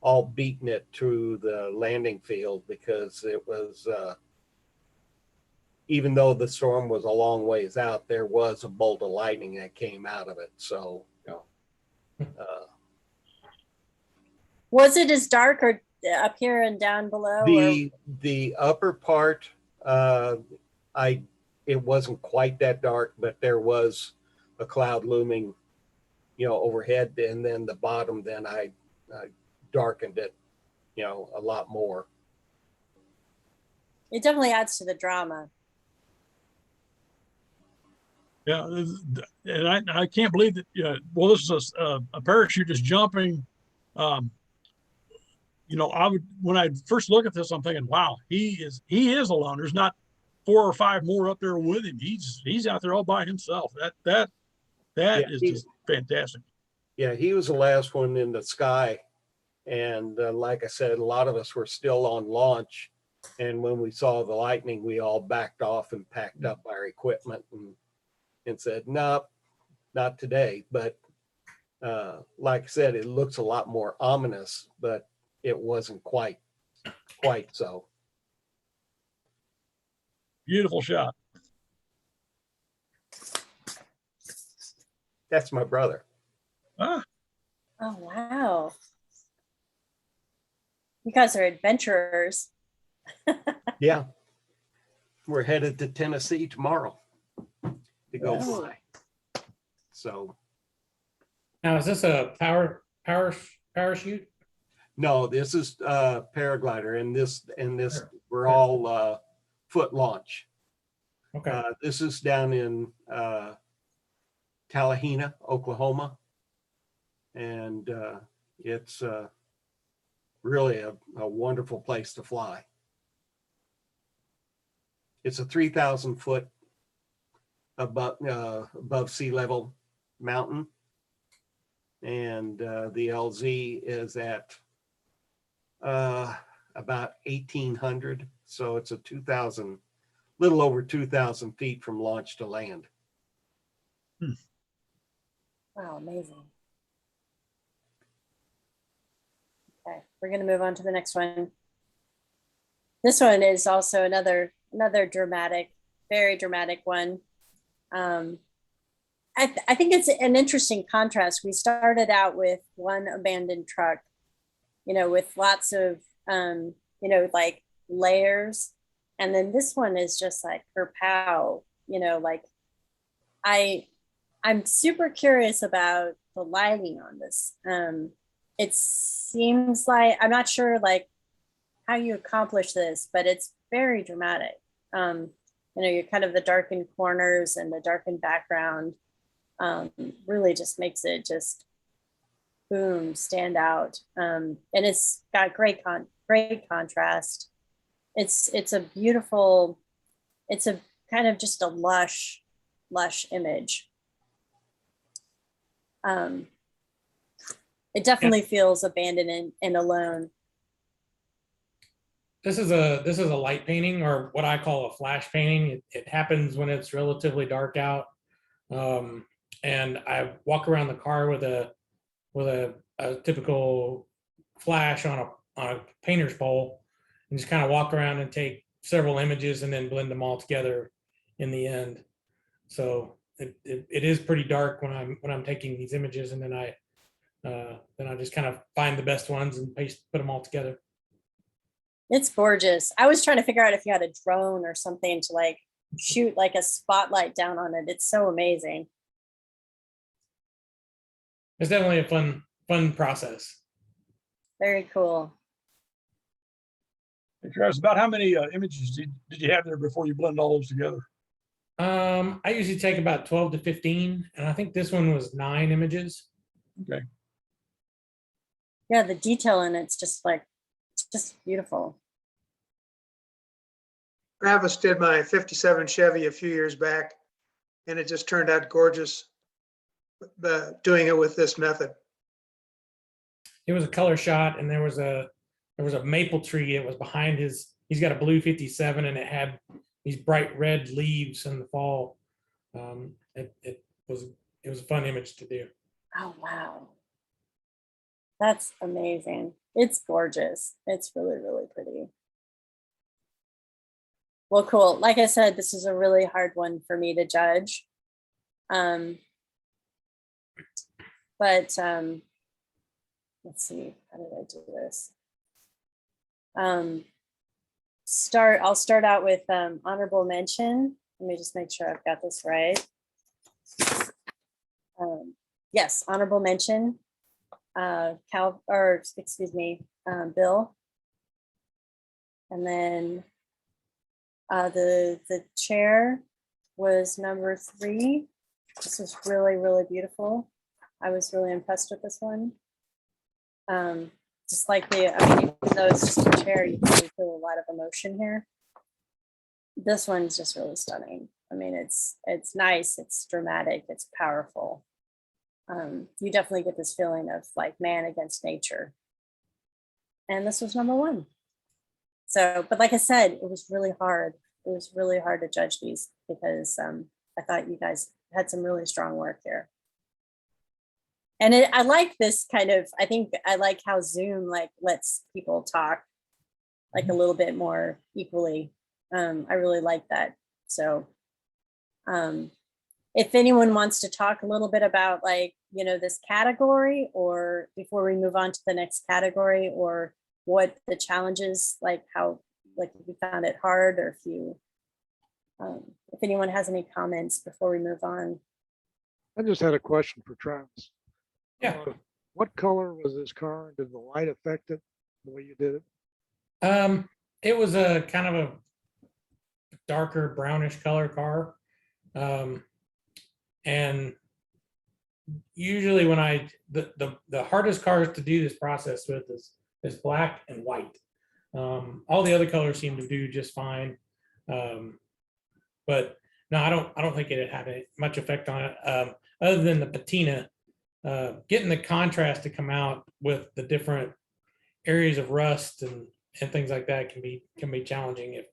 all beating it to the landing field because it was, even though the storm was a long ways out, there was a bolt of lightning that came out of it. So, Was it as dark or up here and down below? the upper part, it wasn't quite that dark, but there was a cloud looming, overhead, and then the bottom, then I darkened it, a lot more. It definitely adds to the drama. Yeah, and I can't believe that. Well, this is a parachute is jumping. When I first look at this, I'm thinking, wow, he is alone. There's not 4 or 5 more up there with him. He's out there all by himself. That is just fantastic. Yeah, he was the last one in the sky. And like I said, a lot of us were still on launch. And when we saw the lightning, we all backed off and packed up our equipment and said, nope, not today. But like I said, it looks a lot more ominous, but it wasn't quite so. Beautiful shot. That's my brother. Ah, Oh, wow. You guys are adventurers. Yeah. We're headed to Tennessee tomorrow. to go Yes. fly. So, Now, is this a parachute? no, this is paraglider, and this we're all foot launch. Okay. This is down in Tallahena, Oklahoma, and it's really a wonderful place to fly. It's a 3,000 foot above sea level mountain, and the LZ is at about 1,800, so it's a 2,000, little over 2,000 feet from launch to land. Wow, amazing. Okay, we're going to move on to the next one. This one is also another dramatic, very dramatic one. I think it's an interesting contrast. We started out with one abandoned truck, with lots of, like layers. And then this one is just like kerpow, like I'm super curious about the lighting on this. It seems like, I'm not sure like how you accomplish this, but it's very dramatic. You're kind of the darkened corners and the darkened background really just makes it just boom, stand out. And it's got great contrast. It's a beautiful, it's a kind of just a lush image. It definitely feels abandoned and alone. This is a light painting, or what I call a flash painting. It happens when it's relatively dark out. And I walk around the car with a typical flash on a painter's pole, and just kind of walk around and take several images and then blend them all together in the end. So it is pretty dark when I'm taking these images, and then I just kind of find the best ones and put them all together. It's gorgeous. I was trying to figure out if you had a drone or something to like shoot like a spotlight down on it. It's so amazing. It's definitely a fun process. Very cool. Hey, Travis, about how many images did you have there before you blend all those together? I usually take about 12 to 15, and I think this one was 9 images. Okay. Yeah, the detail in it's just beautiful. Travis did my 57 Chevy a few years back, and it just turned out gorgeous doing it with this method. It was a color shot, and there was a maple tree. It was behind he's got a blue 57, and it had these bright red leaves in the fall. It was a fun image to do. Oh, wow. That's amazing. It's gorgeous. It's really, really pretty. Well, cool. Like I said, this is a really hard one for me to judge. But let's see, how did I do this? I'll start out with honorable mention. Let me just make sure I've got this right. Yes, honorable mention. Bill. And then the chair was number 3. This was really, really beautiful. I was really impressed with this one. Just like even though it's just a chair, you can really feel a lot of emotion here. This one's just really stunning. I mean, it's nice, it's dramatic, it's powerful. You definitely get this feeling of like man against nature. And this was number 1. So, but like I said, it was really hard. It was really hard to judge these because I thought you guys had some really strong work here. And I like this kind of, I think I like how Zoom like lets people talk like a little bit more equally. I really like that. So if anyone wants to talk a little bit about like, this category, or before we move on to the next category, or what the challenges, like how, like if you found it hard, or if you If anyone has any comments before we move on. I just had a question for Travis. Yeah. What color was this car? Did the light affect it the way you did it? It was a kind of a darker brownish color car. And usually when the hardest cars to do this process with is black and white. All the other colors seem to do just fine. But no, I don't think it had much effect on it. Other than the patina, getting the contrast to come out with the different areas of rust and things like that can be challenging. If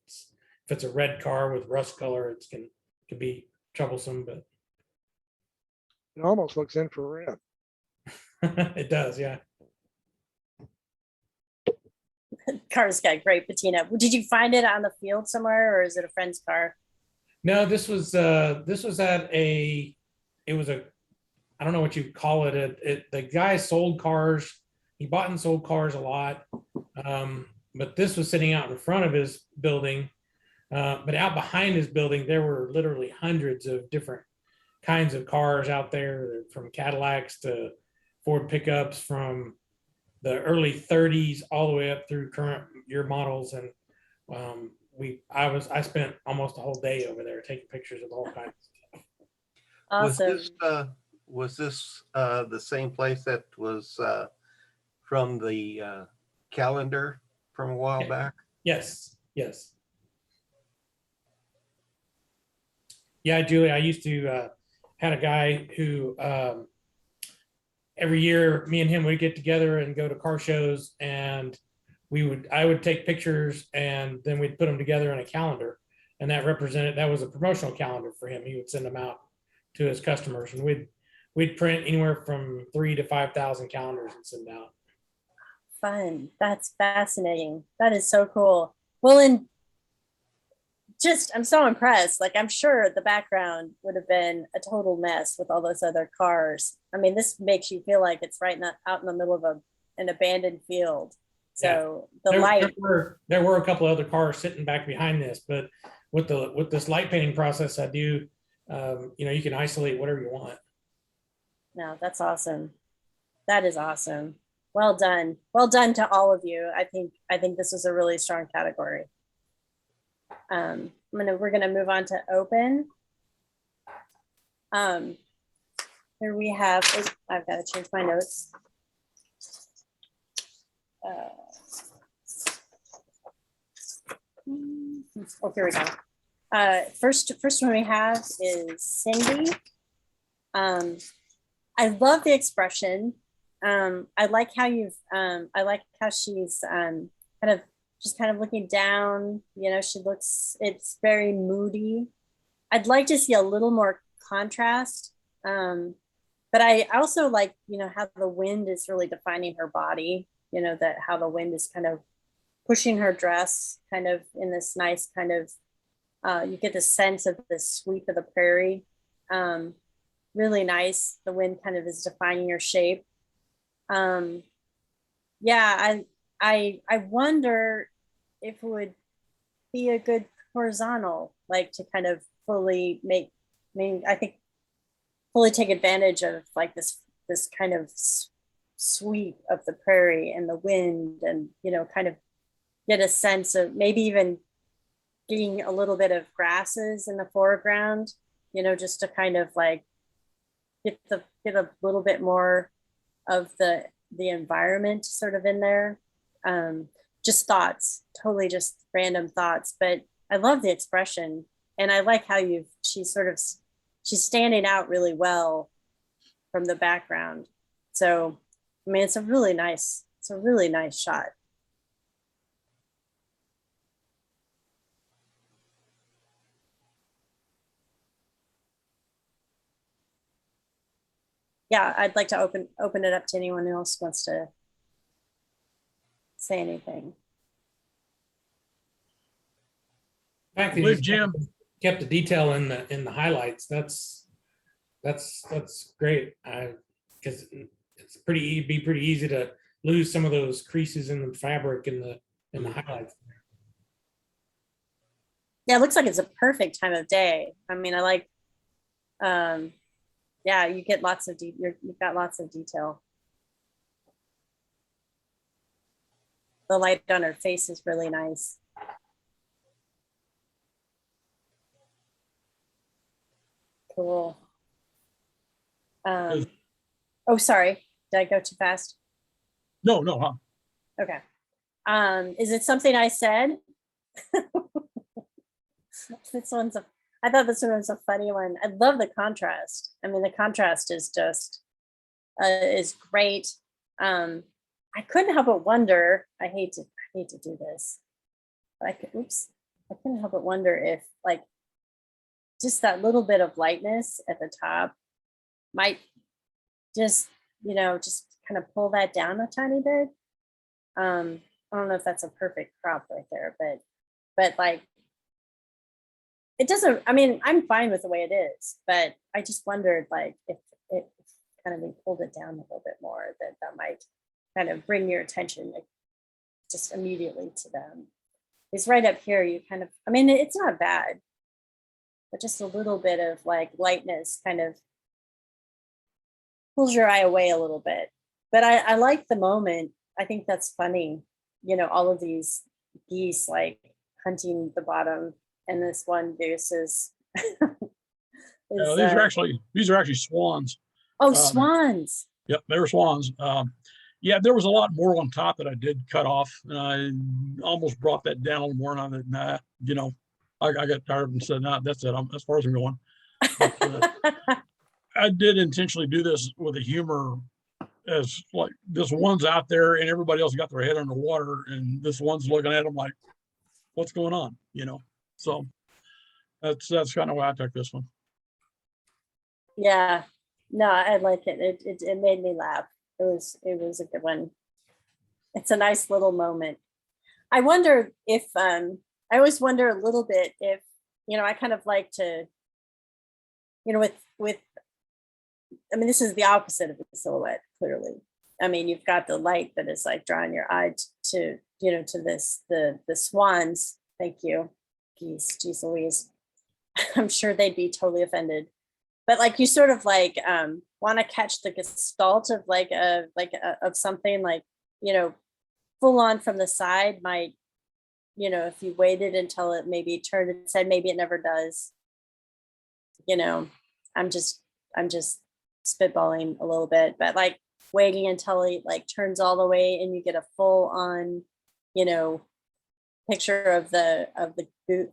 it's a red car with rust color, it can be troublesome, but It almost looks infrared. it does, yeah. Car's got great patina. Did you find it on the field somewhere, or is it a friend's car? No, this was at I don't know what you call it. The guy sold cars. He bought and sold cars a lot. But this was sitting out in front of his building. But out behind his building, there were literally hundreds of different kinds of cars out there, from Cadillacs to Ford pickups, from the early 30s all the way up through current year models. And I spent almost a whole day over there taking pictures of all kinds of stuff. Awesome. Was this the same place that was from the calendar from a while back? Yes. Yeah, Julie, I used to had a guy who every year me and him would get together and go to car shows, and I would take pictures, and then we'd put them together in a calendar, and that was a promotional calendar for him. He would send them out to his customers, and we'd print anywhere from 3,000 to 5,000 calendars and send out. Fun. That's fascinating. That is so cool. Well, and I'm so impressed. Like, I'm sure the background would have been a total mess with all those other cars. I mean, this makes you feel like it's out in the middle of an abandoned field. So the light. There were a couple of other cars sitting back behind this, but with this light painting process I do, you can isolate whatever you want. No, that's awesome. That is awesome. Well done. Well done to all of you. I think this is a really strong category. We're gonna move on to open. Here we have, I've got to change my notes. Oh, here we go. First one we have is Cindy. I love the expression. I like how she's kind of looking down. It's very moody. I'd like to see a little more contrast. But I also like, how the wind is really defining her body, that how the wind is kind of pushing her dress kind of in this nice kind of, you get the sense of the sweep of the prairie. Really nice. The wind kind of is defining your shape. Yeah, I wonder if it would be a good horizontal, like to kind of fully fully take advantage of like this kind of sweep of the prairie and the wind, and kind of get a sense of maybe even getting a little bit of grasses in the foreground, just to kind of like get a little bit more of the environment sort of in there. Just thoughts, totally just random thoughts, but I love the expression, and I like how she's standing out really well from the background. So, it's a really nice shot. Yeah, I'd like to open it up to anyone else who wants to say anything. I believe Jim kept the detail in the highlights. That's great. Because it'd be pretty easy to lose some of those creases in the fabric in the highlights. Yeah, it looks like it's a perfect time of day. I mean, I like, yeah, you get lots of, you've got lots of detail. The light on her face is really nice. Cool. Oh, sorry. Did I go too fast? No, no, huh? Okay. Is it something I said? I thought this one was a funny one. I love the contrast. I mean, the contrast is just, is great. I couldn't help but wonder, I hate to do this, but I couldn't help but wonder if like, just that little bit of lightness at the top might just, just kind of pull that down a tiny bit. I don't know if that's a perfect crop right there, but like, it doesn't, I mean, I'm fine with the way it is, but I just wondered like if it kind of pulled it down a little bit more, that might kind of bring your attention like, just immediately to them. It's right up here, you kind of, I mean, it's not bad, but just a little bit of like lightness kind of pulls your eye away a little bit. But I like the moment. I think that's funny. All of these geese like hunting the bottom, and this one goose is. These are actually swans. Oh, swans. Yep, they were swans. Yeah, there was a lot more on top that I did cut off, and I almost brought that down a little more. And I said, nah, I got tired and said, nah, that's it. As far as I'm going. But, I did intentionally do this with a humor, as like this one's out there and everybody else got their head underwater, and this one's looking at them like, what's going on? So that's kind of why I took this one. Yeah, no, I like it. It made me laugh. It was a good one. It's a nice little moment. I wonder if I always wonder a little bit if I kind of like to with I mean, this is the opposite of the silhouette, clearly. I mean, you've got the light that is like drawing your eye to to this the swans. Thank you, geese. Geez Louise. I'm sure they'd be totally offended. But like you sort of like want to catch the gestalt of of something like full on from the side might if you waited until it maybe turned its head, maybe it never does. I'm just spitballing a little bit, but like waiting until it like turns all the way and you get a full on picture of the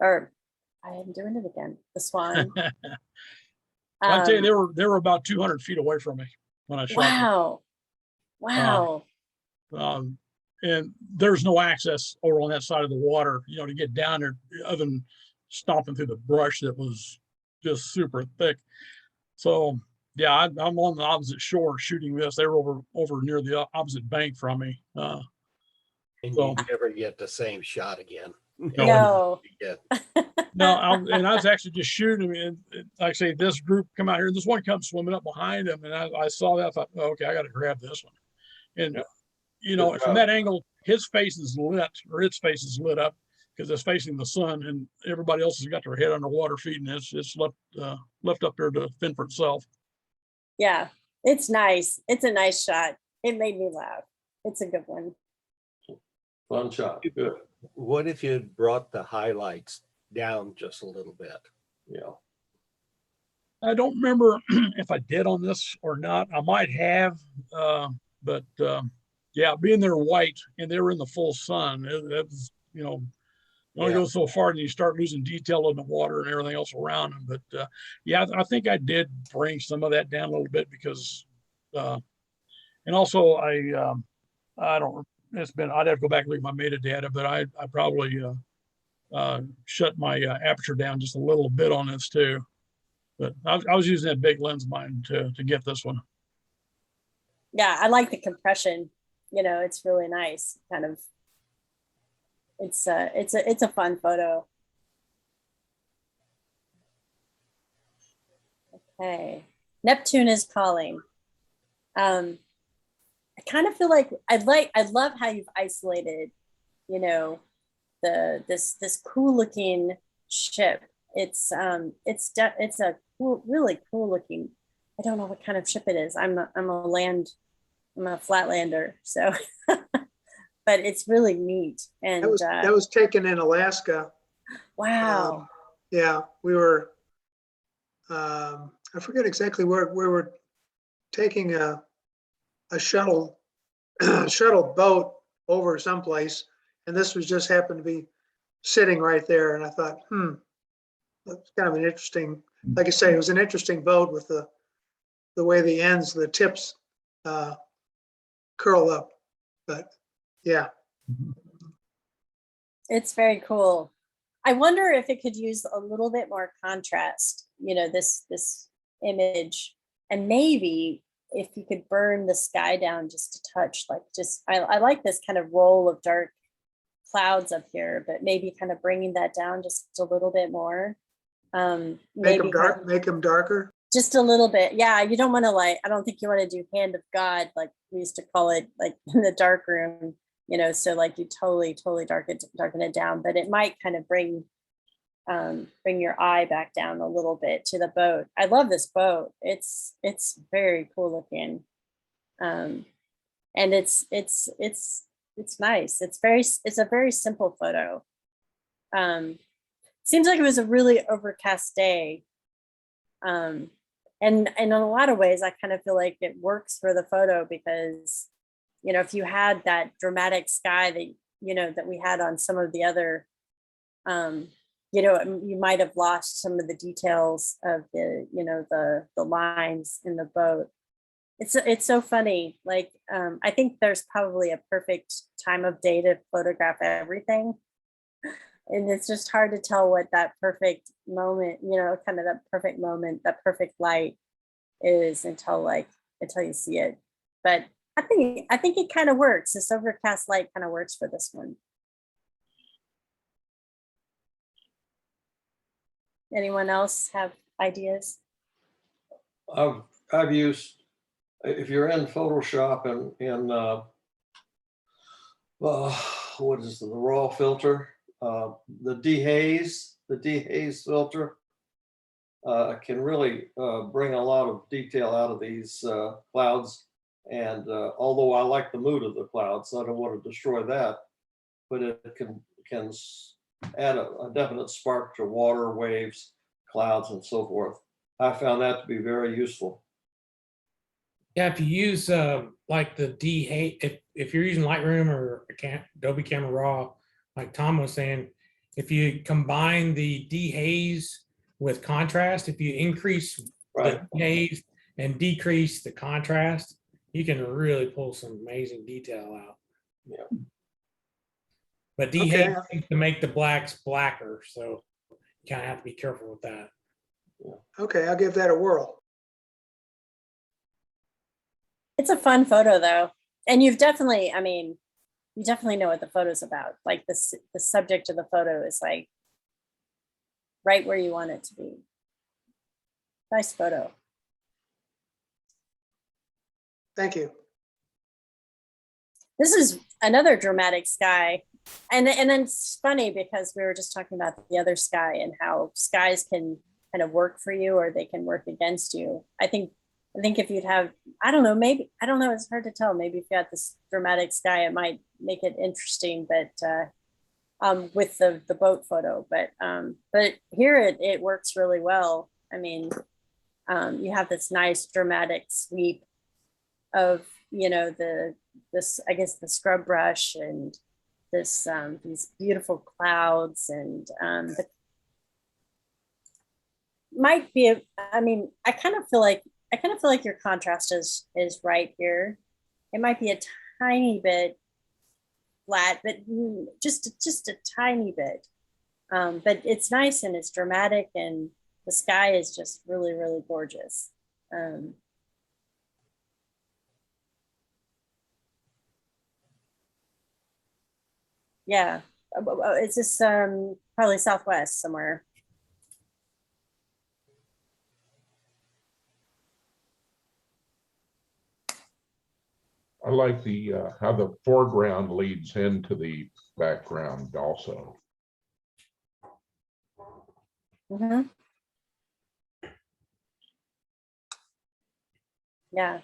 or I am doing it again, the swan. I'll tell you, they were about 200 feet away from me when I shot. Wow. And there's no access over on that side of the water, to get down there other than stomping through the brush that was just super thick. So yeah, I'm on the opposite shore shooting this. They were over near the opposite bank from me. And you never get the same shot again. No. No, and I was actually just shooting, and like I say, this group come out here. This one comes swimming up behind him, and I saw that. I thought, oh, okay, I got to grab this one. And from that angle, his face is lit, or its face is lit up because it's facing the sun, and everybody else has got their head underwater feeding. It's left up there to fend for itself. Yeah, it's nice. It's a nice shot. It made me laugh. It's a good one. Fun shot. Good. What if you brought the highlights down just a little bit? Yeah. I don't remember if I did on this or not. I might have, but yeah, being they're white and they were in the full sun, it was, only go so far and you start losing detail in the water and everything else around them. But yeah, I think I did bring some of that down a little bit because, and also I don't. I'd have to go back and look at my metadata, but I probably shut my aperture down just a little bit on this too. But I was using that big lens mine to get this one. Yeah, I like the compression. It's really nice. Kind of. It's a fun photo. Okay, Neptune is calling. I kind of feel like I love how you've isolated, this cool looking ship. It's a cool, really cool looking. I don't know what kind of ship it is. I'm a flatlander, so but it's really neat. And That was taken in Alaska. wow. Yeah, we were, I forget exactly where we were taking a shuttle boat over someplace, and this was just happened to be sitting right there. And I thought, that's kind of an interesting, like I say, it was an interesting boat with the way the ends, the tips curl up. But yeah. It's very cool. I wonder if it could use a little bit more contrast, this image, and maybe if you could burn the sky down just a touch, I like this kind of roll of dark clouds up here, but maybe kind of bringing that down just a little bit more. Make them dark, make them darker. Just a little bit. Yeah, you don't want to I don't think you want to do hand of God, like we used to call it, like in the dark room, so like you totally darken it down, but it might kind of bring your eye back down a little bit to the boat. I love this boat. It's very cool looking. And it's nice. It's a very simple photo. Seems like it was a really overcast day. And in a lot of ways, I kind of feel like it works for the photo because, if you had that dramatic sky that we had on some of the other, you might have lost some of the details of the lines in the boat. It's so funny. Like, I think there's probably a perfect time of day to photograph everything. And it's just hard to tell what that perfect moment, kind of that perfect moment, that perfect light is until you see it. But I think it kind of works. This overcast light kind of works for this one. Anyone else have ideas? I've used, if you're in Photoshop and in what is the raw filter, the dehaze filter can really bring a lot of detail out of these clouds. And although I like the mood of the clouds, I don't want to destroy that, but it can add a definite spark to water, waves, clouds, and so forth. I found that to be very useful. Yeah, if you use like the dehaze, if you're using Lightroom or Adobe Camera Raw, like Tom was saying, if you combine the dehaze with contrast, if you increase the dehaze and decrease the contrast, you can really pull some amazing detail out. Yeah. But dehaze seems to make the blacks blacker, so you kind of have to be careful with that. Okay, I'll give that a whirl. It's a fun photo though. And you definitely know what the photo's about. Like the subject of the photo is like right where you want it to be. Nice photo. Thank you. This is another dramatic sky. And then it's funny because we were just talking about the other sky and how skies can kind of work for you or they can work against you. I think if you'd have, it's hard to tell. Maybe if you had this dramatic sky, it might make it interesting, but with the boat photo. But here it works really well. I mean, you have this nice dramatic sweep of, the scrub brush and this these beautiful clouds and I kind of feel like your contrast is right here. It might be a tiny bit flat, but just a tiny bit. But it's nice and it's dramatic and the sky is just really, really gorgeous. Yeah, it's just probably Southwest somewhere. I like the how the foreground leads into the background also. Mhm. Yeah.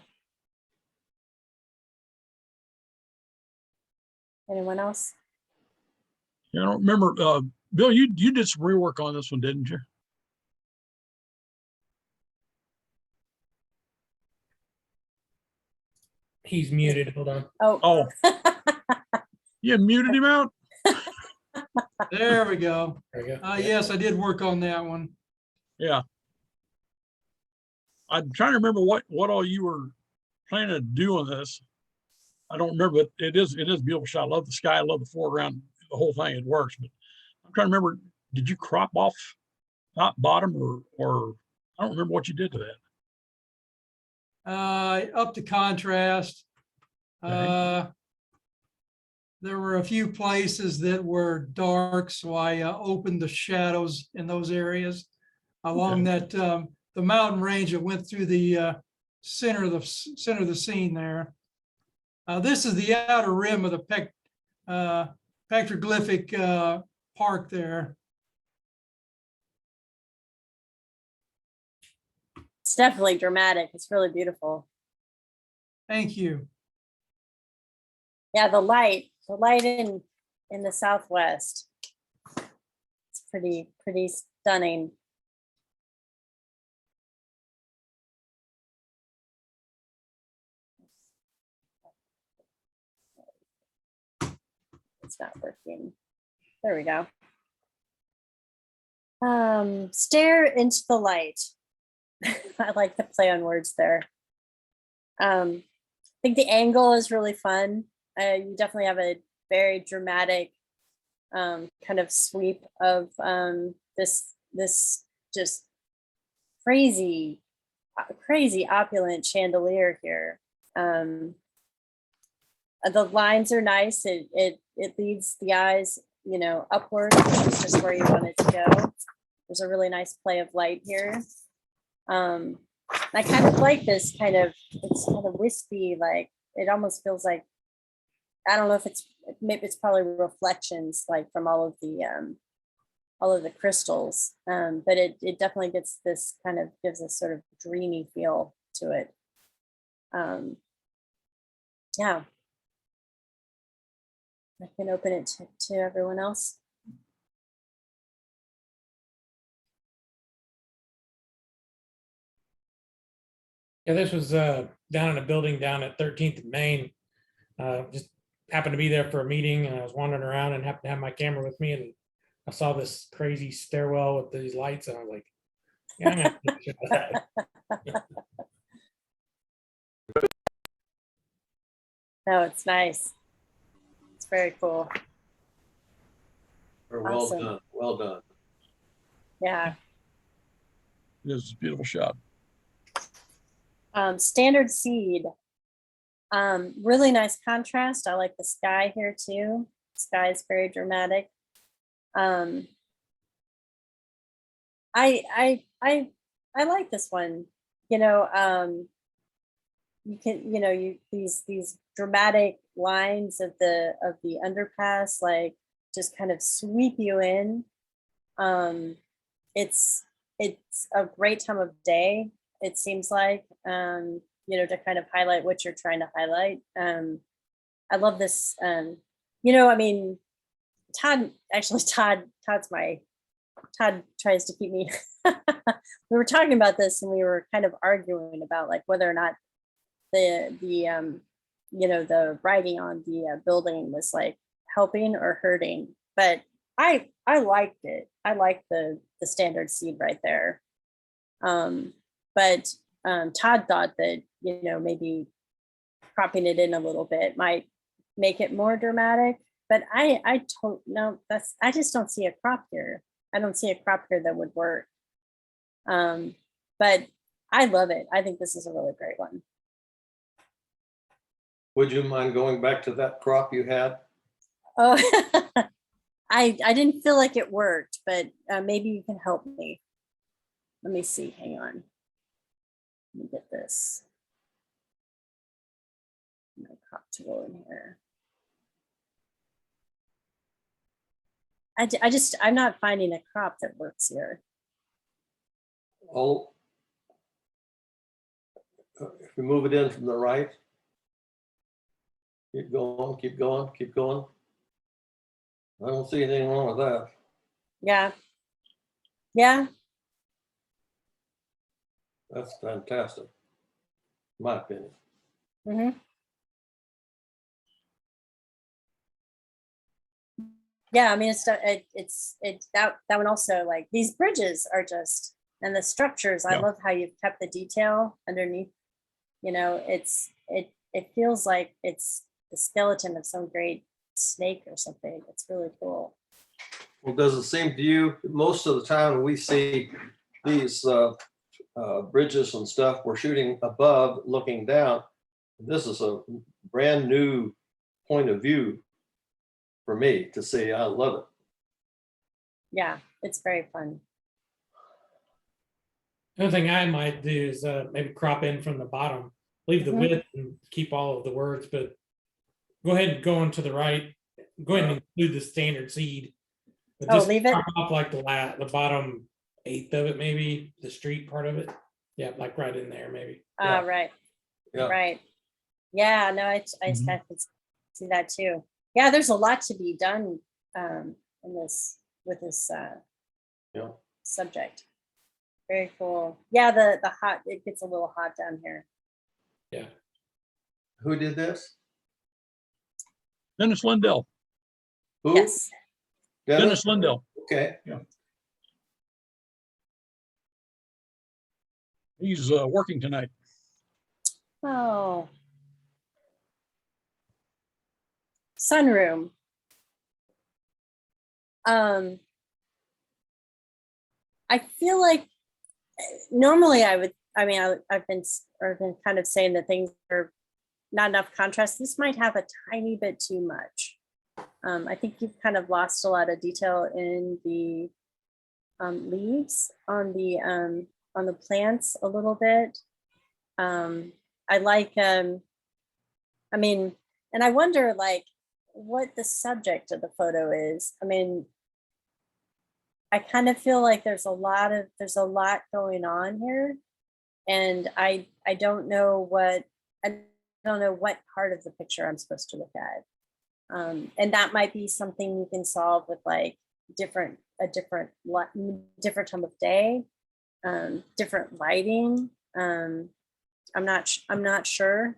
Anyone else? Yeah, I don't remember, Bill, you did some rework on this one, didn't you? He's muted. Hold on. Oh. Oh, you muted him out? There we go. There we go. Yes, I did work on that one. Yeah. I'm trying to remember what all you were planning to do on this. I don't remember, but it is a beautiful shot. I love the sky. I love the foreground, the whole thing. It works, but I'm trying to remember, did you crop off top, bottom, or I don't remember what you did to that. Up to contrast. Okay. There were a few places that were dark, so I opened the shadows in those areas along that the mountain range that went through the center of the scene there. This is the outer rim of the petroglyphic park there. It's definitely dramatic. It's really beautiful. Thank you. Yeah, the light in the southwest. It's pretty stunning. It's not working. There we go. Stare into the light. I like the play on words there. I think the angle is really fun. You definitely have a very dramatic kind of sweep of this just crazy opulent chandelier here. The lines are nice. It leads the eyes, upward, which is just where you want it to go. There's a really nice play of light here. I kind of like this it's kind of wispy, like it almost feels like, I don't know if maybe it's probably reflections like from all of the crystals, but it definitely gives a sort of dreamy feel to it. Yeah, I can open it to everyone else. Yeah, this was down in a building down at 13th and Main. Just happened to be there for a meeting, and I was wandering around and happened to have my camera with me, and I saw this crazy stairwell with these lights, and I was like, yeah, I'm gonna have to take a shot of that. No, it's nice. It's very cool. Well Awesome. done. Well done. Yeah. It is a beautiful shot. Standard seed. Really nice contrast. I like the sky here too. Sky is very dramatic. I like this one. You can, these dramatic lines of the underpass, like just kind of sweep you in. It's a great time of day, it seems like, to kind of highlight what you're trying to highlight. I love this. Todd tries to keep me. We were talking about this, and we were kind of arguing about like whether or not the writing on the building was like helping or hurting. But I liked it. I liked the standard seed right there. But Todd thought that maybe cropping it in a little bit might make it more dramatic. But I don't know. I just don't see a crop here. I don't see a crop here that would work. But I love it. I think this is a really great one. Would you mind going back to that crop you had? Oh, I didn't feel like it worked, but maybe you can help me. Let me see. Hang on. Let me get this. My crop tool in here. I'm not finding a crop that works here. all, if we move it in from the right, keep going, keep going, keep going. I don't see anything wrong with that. Yeah. Yeah. That's fantastic, in my opinion. hmm Yeah, I mean, it's that one also, like these bridges are just, and the structures, I Yeah. love how you've kept the detail underneath. You know, it feels like it's the skeleton of some great snake or something. It's really cool. Well, does it seem to you, most of the time when we see these bridges and stuff, we're shooting above, looking down. This is a brand new point of view for me to see. I love it. Yeah, it's very fun. Another thing I might do is maybe crop in from the bottom, leave the Mhm. width and keep all of the words, but go ahead and go on to the right. Go ahead and include the standard seed. But Oh, just leave it? crop off like the bottom eighth of it, maybe the street part of it. Yeah, like right in there, maybe. Yeah. Right. Yeah. Right. Yeah, no, I Mhm. kind of see that too. Yeah, there's a lot to be done in this with this Yeah. subject. Very cool. Yeah, the hot, it gets a little hot down here. Yeah. Who did this? Dennis Lindell. Who? Yes. Dennis Lindell. Okay. He's working tonight. Oh. Sunroom. I feel like normally I've been kind of saying that things are not enough contrast. This might have a tiny bit too much. I think you've kind of lost a lot of detail in the leaves on the plants a little bit. I like, I mean, and I wonder like what the subject of the photo is. I mean, I kind of feel like there's a lot going on here, and I don't know what part of the picture I'm supposed to look at. And that might be something you can solve with like different time of day, different lighting. I'm not sure,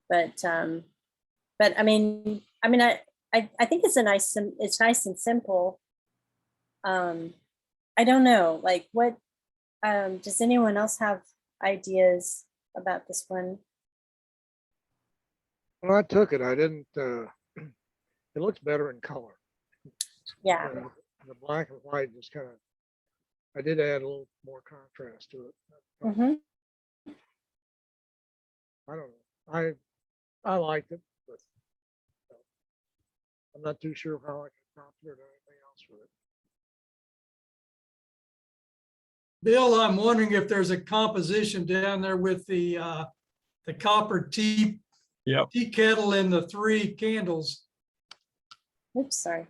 but I mean, I think it's nice and simple. I don't know, like what, does anyone else have ideas about this one? When I took it, I didn't, it looks better in color. Yeah. The black and white just kind of, I did add a little more contrast to it. hmm I don't know. I liked it, but I'm not too sure how I can crop it or do anything else with it. Bill, I'm wondering if there's a composition down there with the copper tea Yep. tea kettle and the 3 candles. Oops, sorry.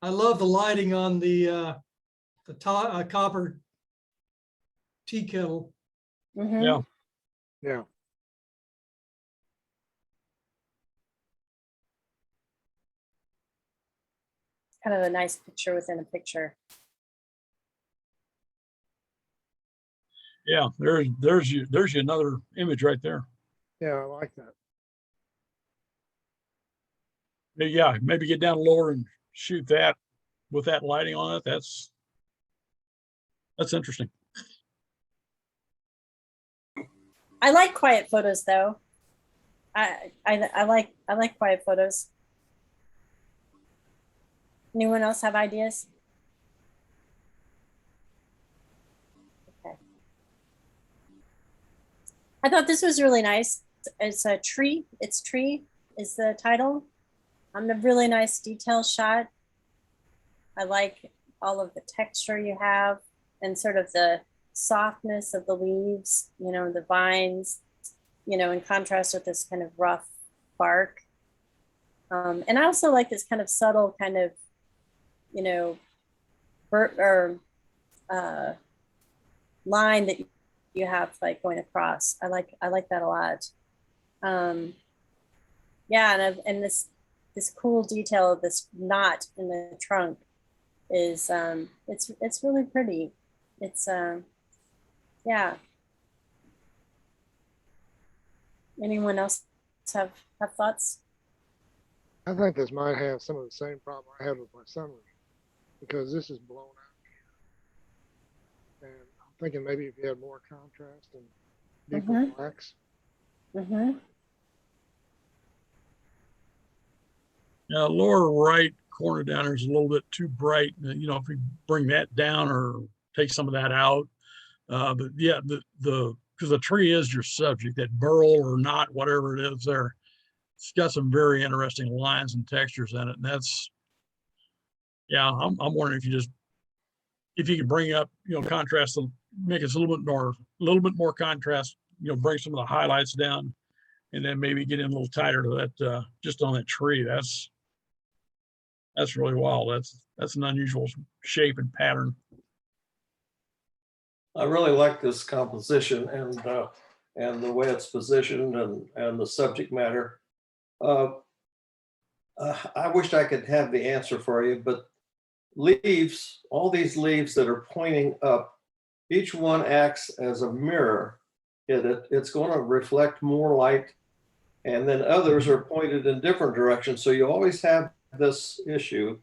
I love the lighting on the copper tea kettle. Mhm. Yeah. Yeah. Kind of a nice picture within a picture. Yeah. There's you another image right there. Yeah, I like that. Yeah. Maybe get down lower and shoot that with that lighting on it. That's interesting. I like quiet photos though. I like quiet photos. Anyone else have ideas? Okay. I thought this was really nice. It's a tree. It's Tree is the title. A really nice detail shot. I like all of the texture you have and sort of the softness of the leaves, you know, the vines, you know, in contrast with this kind of rough bark. And I also like this kind of subtle kind of, you know, line that you have like going across. I like that a lot. Yeah, and this cool detail of this knot in the trunk is it's really pretty. It's yeah. Anyone else have thoughts? I think this might have some of the same problem I had with my sunroom, because this is blown out. And I'm thinking maybe if you had more contrast and deeper blacks. Mm-hmm. Now, lower right corner down there is a little bit too bright. You know, if we bring that down or take some of that out. But yeah, because the tree is your subject, that burl or not, whatever it is there, it's got some very interesting lines and textures in it. And that's, yeah, I'm wondering if you could bring up, you know, contrast, make it a little bit more contrast, you know, bring some of the highlights down, and then maybe get in a little tighter to that, just on that tree. That's really wild. That's an unusual shape and pattern. I really like this composition and the way it's positioned and the subject matter. I wish I could have the answer for you, but leaves, all these leaves that are pointing up, each one acts as a mirror. It's going to reflect more light, and then others are pointed in different directions. So you always have this issue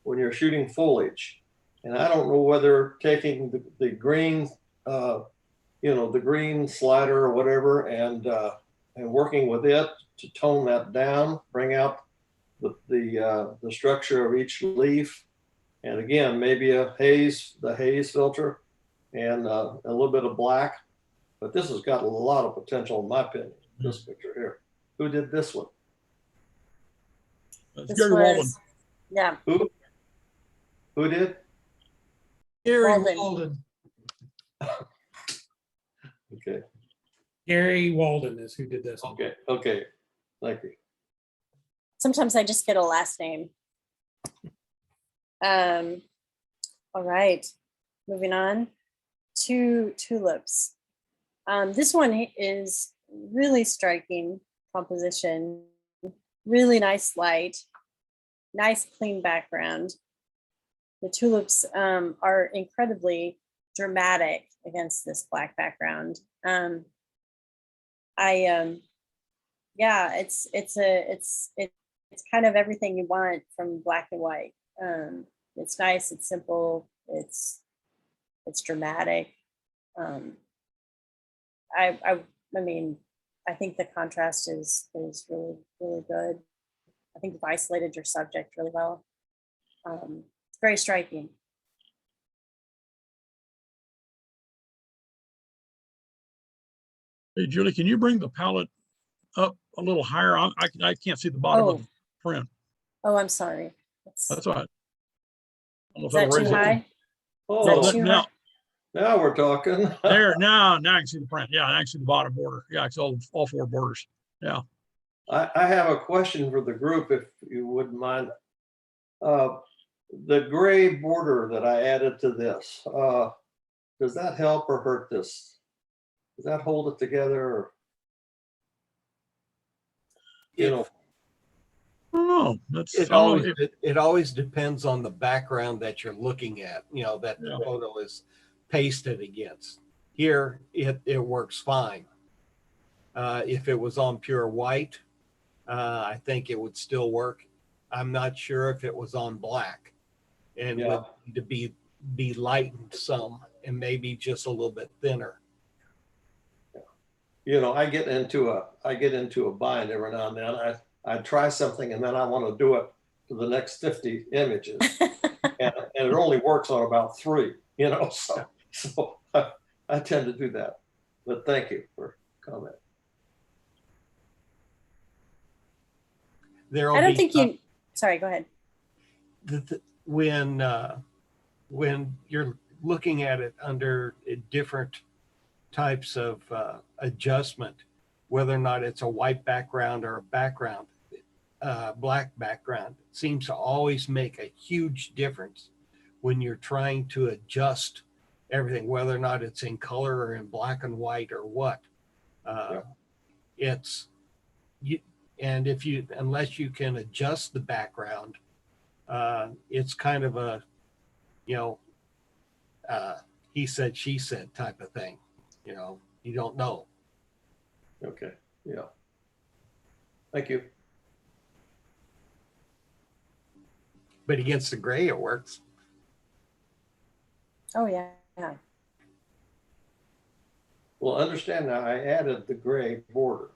when you're shooting foliage. And I don't know whether taking the green, the green slider or whatever, and working with it to tone that down, bring out the structure of each leaf, and again maybe the haze filter, and a little bit of black. But this has got a lot of potential, in my opinion. This picture here. Who did this one? It's Gary Walden. Yeah. Who did? Gary Walden. Walden. Okay. Gary Walden is who did this. Okay. Thank you. Sometimes I just get a last name. All right, moving on to tulips. This one is really striking composition, really nice light, nice clean background. The tulips are incredibly dramatic against this black background. It's kind of everything you want from black and white. It's nice, it's simple, it's dramatic. I mean, I think the contrast is really, really good. I think you've isolated your subject really well. It's very striking. Hey, Julie, can you bring the palette up a little higher? I can't see the bottom of the print. Oh, I'm sorry. That's all right. Is that too high? Oh, Now we're talking. there, now I can see the print. Yeah, I can see the bottom border. Yeah, it's all four borders. Yeah. I have a question for the group, if you wouldn't mind. The gray border that I added to this, does that help or hurt this? Does that hold it together? Or, you know, I don't know. It always depends on the background that you're looking at, that the photo is pasted against. Here, it works fine. If it was on pure white, I think it would still work. I'm not sure if it was on black, and would need to be lightened some and maybe just a little bit thinner. I get into a bind every now and then. I try something and then I want to do it for the next 50 images, and it only works on about 3. So I tend to do that. But thank you for comment. I don't think you. Sorry, go ahead. When you're looking at it under different types of adjustment, whether or not it's a white background or a background, black background, seems to always make a huge difference when you're trying to adjust everything, whether or not it's in color or in black and white or what. It's you, and if you, unless you can adjust the background, it's kind of a, you know, he said, she said type of thing. You know, you don't know. Okay, yeah. Thank you. But against the gray, it works. Oh, yeah. Yeah. Well, understand now, I added the gray border.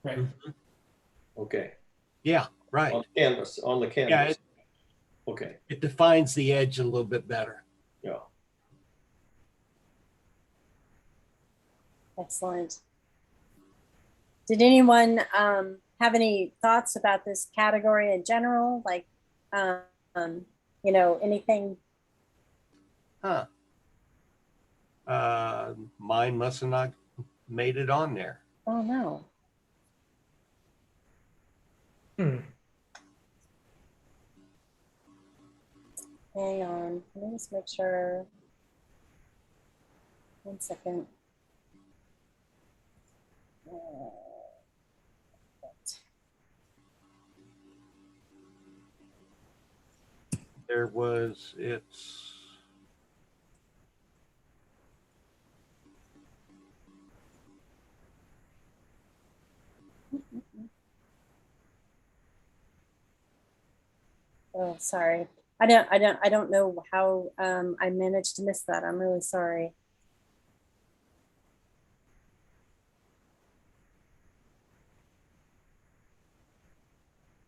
Right. Okay, Yeah, right. on canvas, on the Yeah, canvas. Okay, it defines the edge a little bit better. yeah. Excellent. Did anyone have any thoughts about this category in general? Like, you know, anything? Huh. Mine must have not made it on there. Oh, no. Hang on. Let me just make sure. 1 second. There was, it's, Oh, sorry. I don't know how I managed to miss that. I'm really sorry.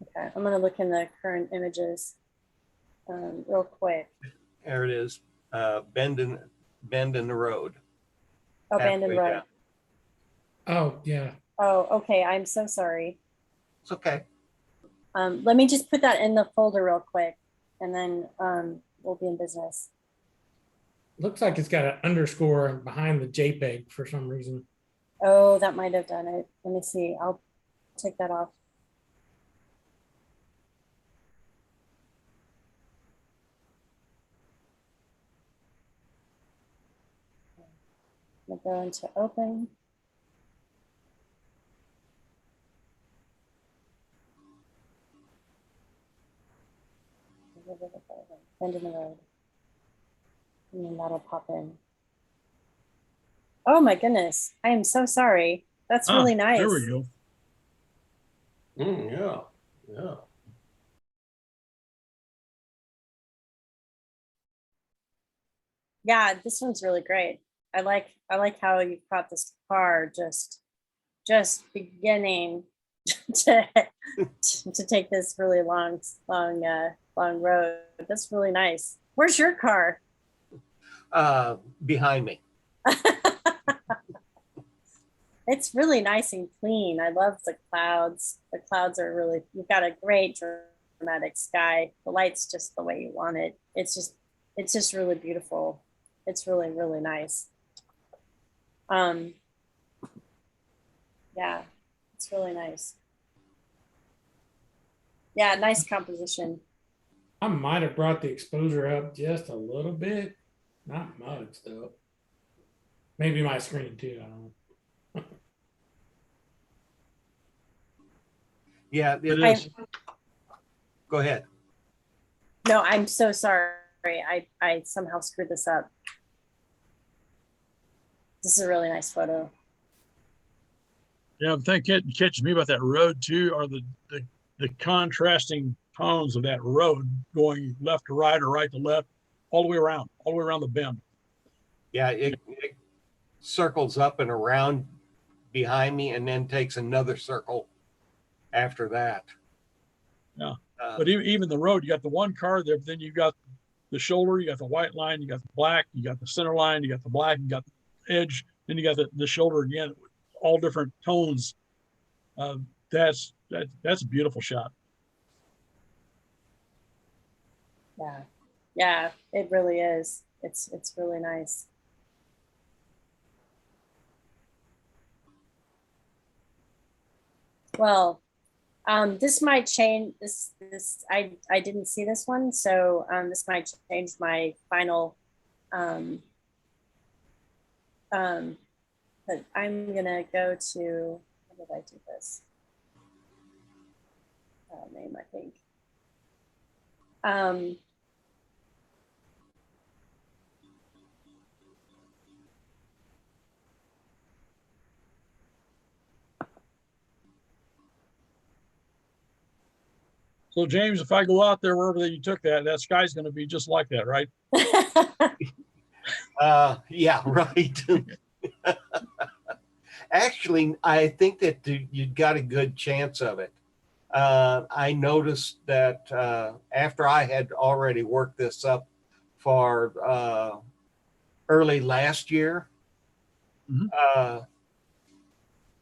Okay, I'm gonna look in the current images real quick. there it is. Bend in the road. Abandoned Halfway road. down. Oh, yeah. Oh, okay. I'm so sorry. It's okay. Let me just put that in the folder real quick, and then we'll be in business. Looks like it's got an underscore behind the JPEG for some reason. Oh, that might have done it. Let me see. I'll take that off. I'm gonna go into open. Bend in the road. And then that'll pop in. Oh my goodness. I am so sorry. That's really nice. There we go. Yeah, yeah. Yeah, this one's really great. I like how you caught this car just beginning to take this really long road. That's really nice. Where's your car? Behind me. It's really nice and clean. I love the clouds. The clouds are really, you've got a great dramatic sky. The light's just the way you want it. It's just really beautiful. It's really, really nice. Yeah, it's really nice. Yeah, nice composition. I might have brought the exposure up just a little bit. Not much, though. Maybe my screen, too. I don't know. Yeah, it I- is. Go ahead. No, I'm so sorry. I somehow screwed this up. This is a really nice photo. Yeah, the thing that catches me about that road too are the contrasting tones of that road going left to right or right to left, all the way around the bend. Yeah, it circles up and around behind me and then takes another circle after that. Yeah. But even the road, you got the one car there, but then you got the shoulder, you got the white line, you got the black, you got the center line, you got the black, you got the edge, then you got the shoulder again, all different tones. That's a beautiful shot. Yeah, it really is. It's really nice. Well, this might change this. I didn't see this one, so this might change my final But I'm gonna go to, how did I do this? Name, I think. So James, if I go out there wherever you took that sky's going to be just like that, right? Yeah, right. Actually, I think that you got a good chance of it. I noticed that after I had already worked this up for early last year, and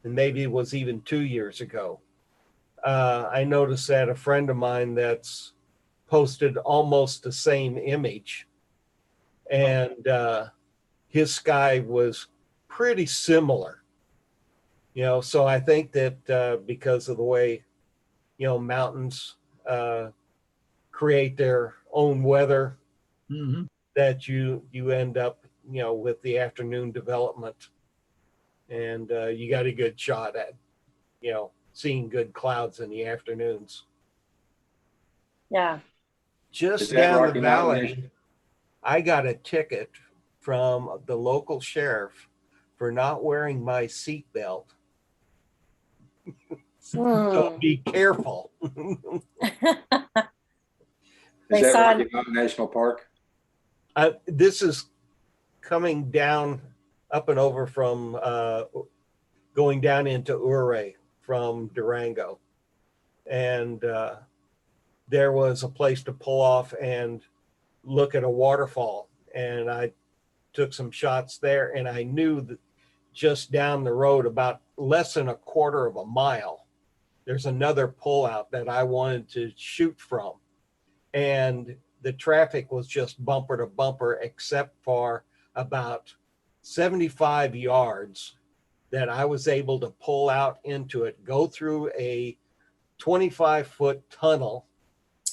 maybe it was even 2 years ago, I noticed that a friend of mine that's posted almost the same image, and his sky was pretty similar. You know, so I think that because of the way, you know, mountains create their own weather, that you end up, you know, with the afternoon development, and you got a good shot at, you know, seeing good clouds in the afternoons. Yeah. Just Is that down Rocky the Mountain valley, I got a ticket from the local sheriff for not wearing my seatbelt. So be careful. Is They that saw- Rocky Mountain National Park? This is coming down up and over from going down into Ouray from Durango. And there was a place to pull off and look at a waterfall. And I took some shots there, and I knew that just down the road, about less than a quarter of a mile, there's another pullout that I wanted to shoot from. And the traffic was just bumper to bumper, except for about 75 yards that I was able to pull out into it, go through a 25-foot tunnel,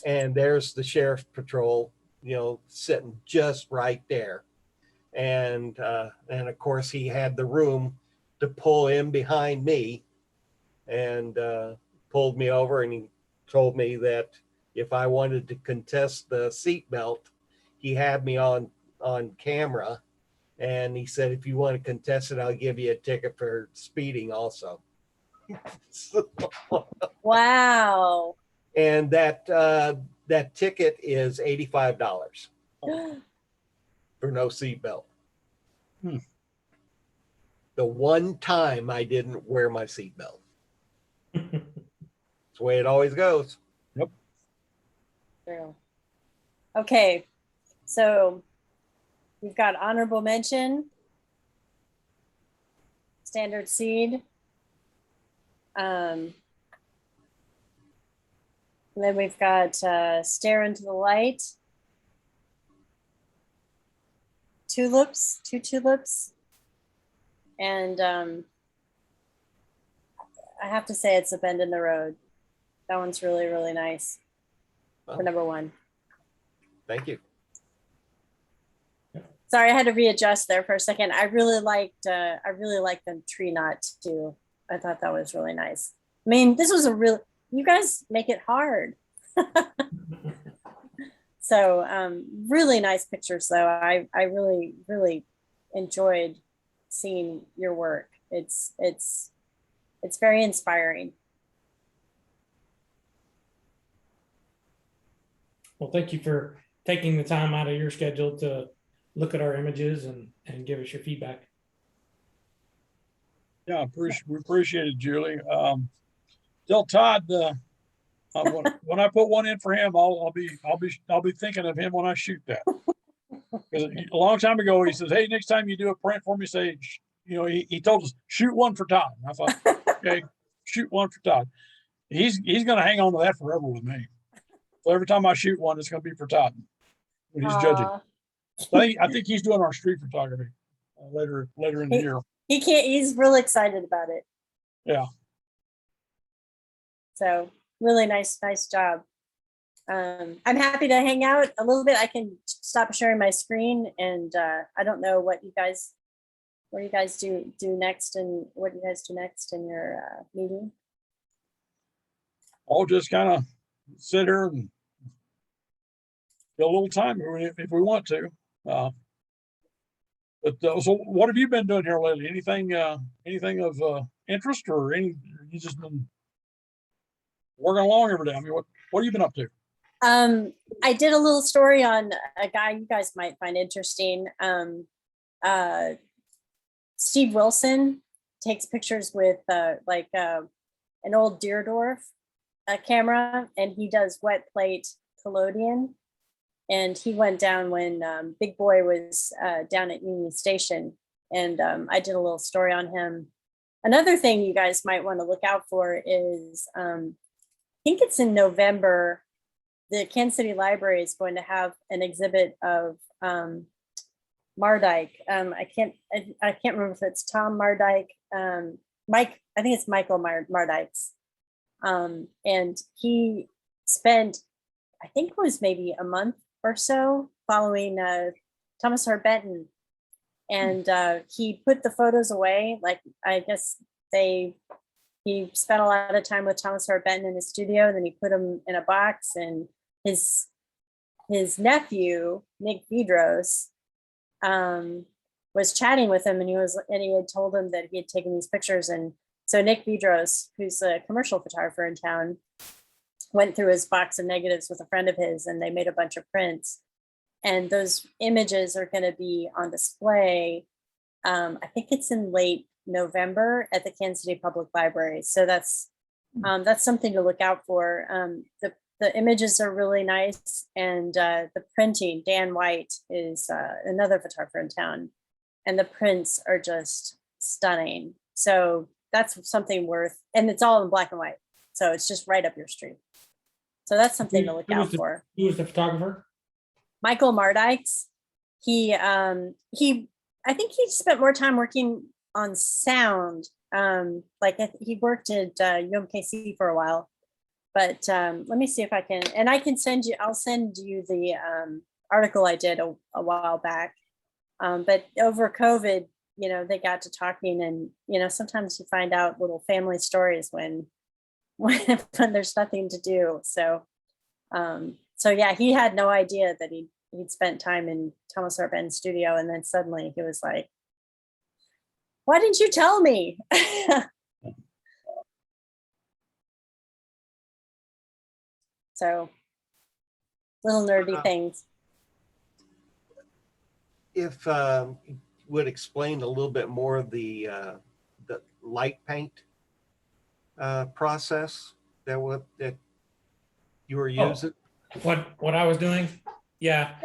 and there's the sheriff's patrol, you know, sitting just right there. And of course he had the room to pull in behind me, and pulled me over, and he told me that if I wanted to contest the seatbelt, he had me on camera, and he said, if you want to contest it, I'll give you a ticket for speeding also. Wow. And that ticket is $85 for no seatbelt. The one time I didn't wear my seatbelt. It's the way it always goes. Yep. True. Okay, so we've got honorable mention, standard seed. And then we've got Stair into the Light, Tulips, two Tulips, and I have to say it's a bend in the road. That one's really, really nice for number one. Thank you. Sorry, I had to readjust there for a second. I really liked the tree knot too. I thought that was really nice. I mean, this was you guys make it hard. So really nice pictures though. I really, really enjoyed seeing your work. It's very inspiring. Well, thank you for taking the time out of your schedule to look at our images and give us your feedback. Yeah, we appreciate it, Julie. Tell Todd when I put one in for him, I'll be thinking of him when I shoot that. Because a long time ago, he says, "Hey, next time you do a print for me, say, you know," he told us, "Shoot one for Todd." And I thought, okay, shoot one for Todd. He's going to hang on to that forever with me. So every time I shoot one, it's going to be for Todd when he's judging. I think he's doing our street photography later in the year. He's really excited about it. Yeah. So really nice job. I'm happy to hang out a little bit. I can stop sharing my screen, and I don't know what you guys do next, and what you guys do next in your meeting. I'll just kind of sit here and get a little time if we want to. But so what have you been doing here lately? Anything of interest, or you just been working along every day? I mean, what have you been up to? I did a little story on a guy you guys might find interesting. Steve Wilson takes pictures with an old Deerdorf camera, and he does wet plate collodion. And he went down when Big Boy was down at Union Station, and I did a little story on him. Another thing you guys might want to look out for is, I think it's in November, the Kansas City Library is going to have an exhibit of Mardyke. I can't remember if it's Tom Mardyke, Mike. I think it's Michael Mardykes, and he spent, I think it was maybe a month or so following Thomas Hart Benton, and he put the photos away. Like, I guess he spent a lot of time with Thomas Hart Benton in his studio, and then he put them in a box, and his nephew Nick Vidros was chatting with him, and he had told him that he had taken these pictures. And so Nick Vidros, who's a commercial photographer in town, went through his box of negatives with a friend of his, and they made a bunch of prints. And those images are going to be on display. I think it's in late November at the Kansas City Public Library. So that's something to look out for. The images are really nice, and the printing, Dan White is another photographer in town, and the prints are just stunning. So that's something worth, and it's all in black and white. So it's just right up your street. So that's something to look out for. Who was the photographer? Michael Mardykes. I think he spent more time working on sound. He worked at UMKC for a while. But let me see if I can, and I'll send you the article I did a while back. But over COVID, they got to talking, and, sometimes you find out little family stories when there's nothing to do. So yeah, he had no idea that he'd spent time in Thomas Hart Benton's studio. And then suddenly he was like, why didn't you tell me? So little nerdy things. If you would explain a little bit more of the light paint process that you were using. What I was doing? Yeah.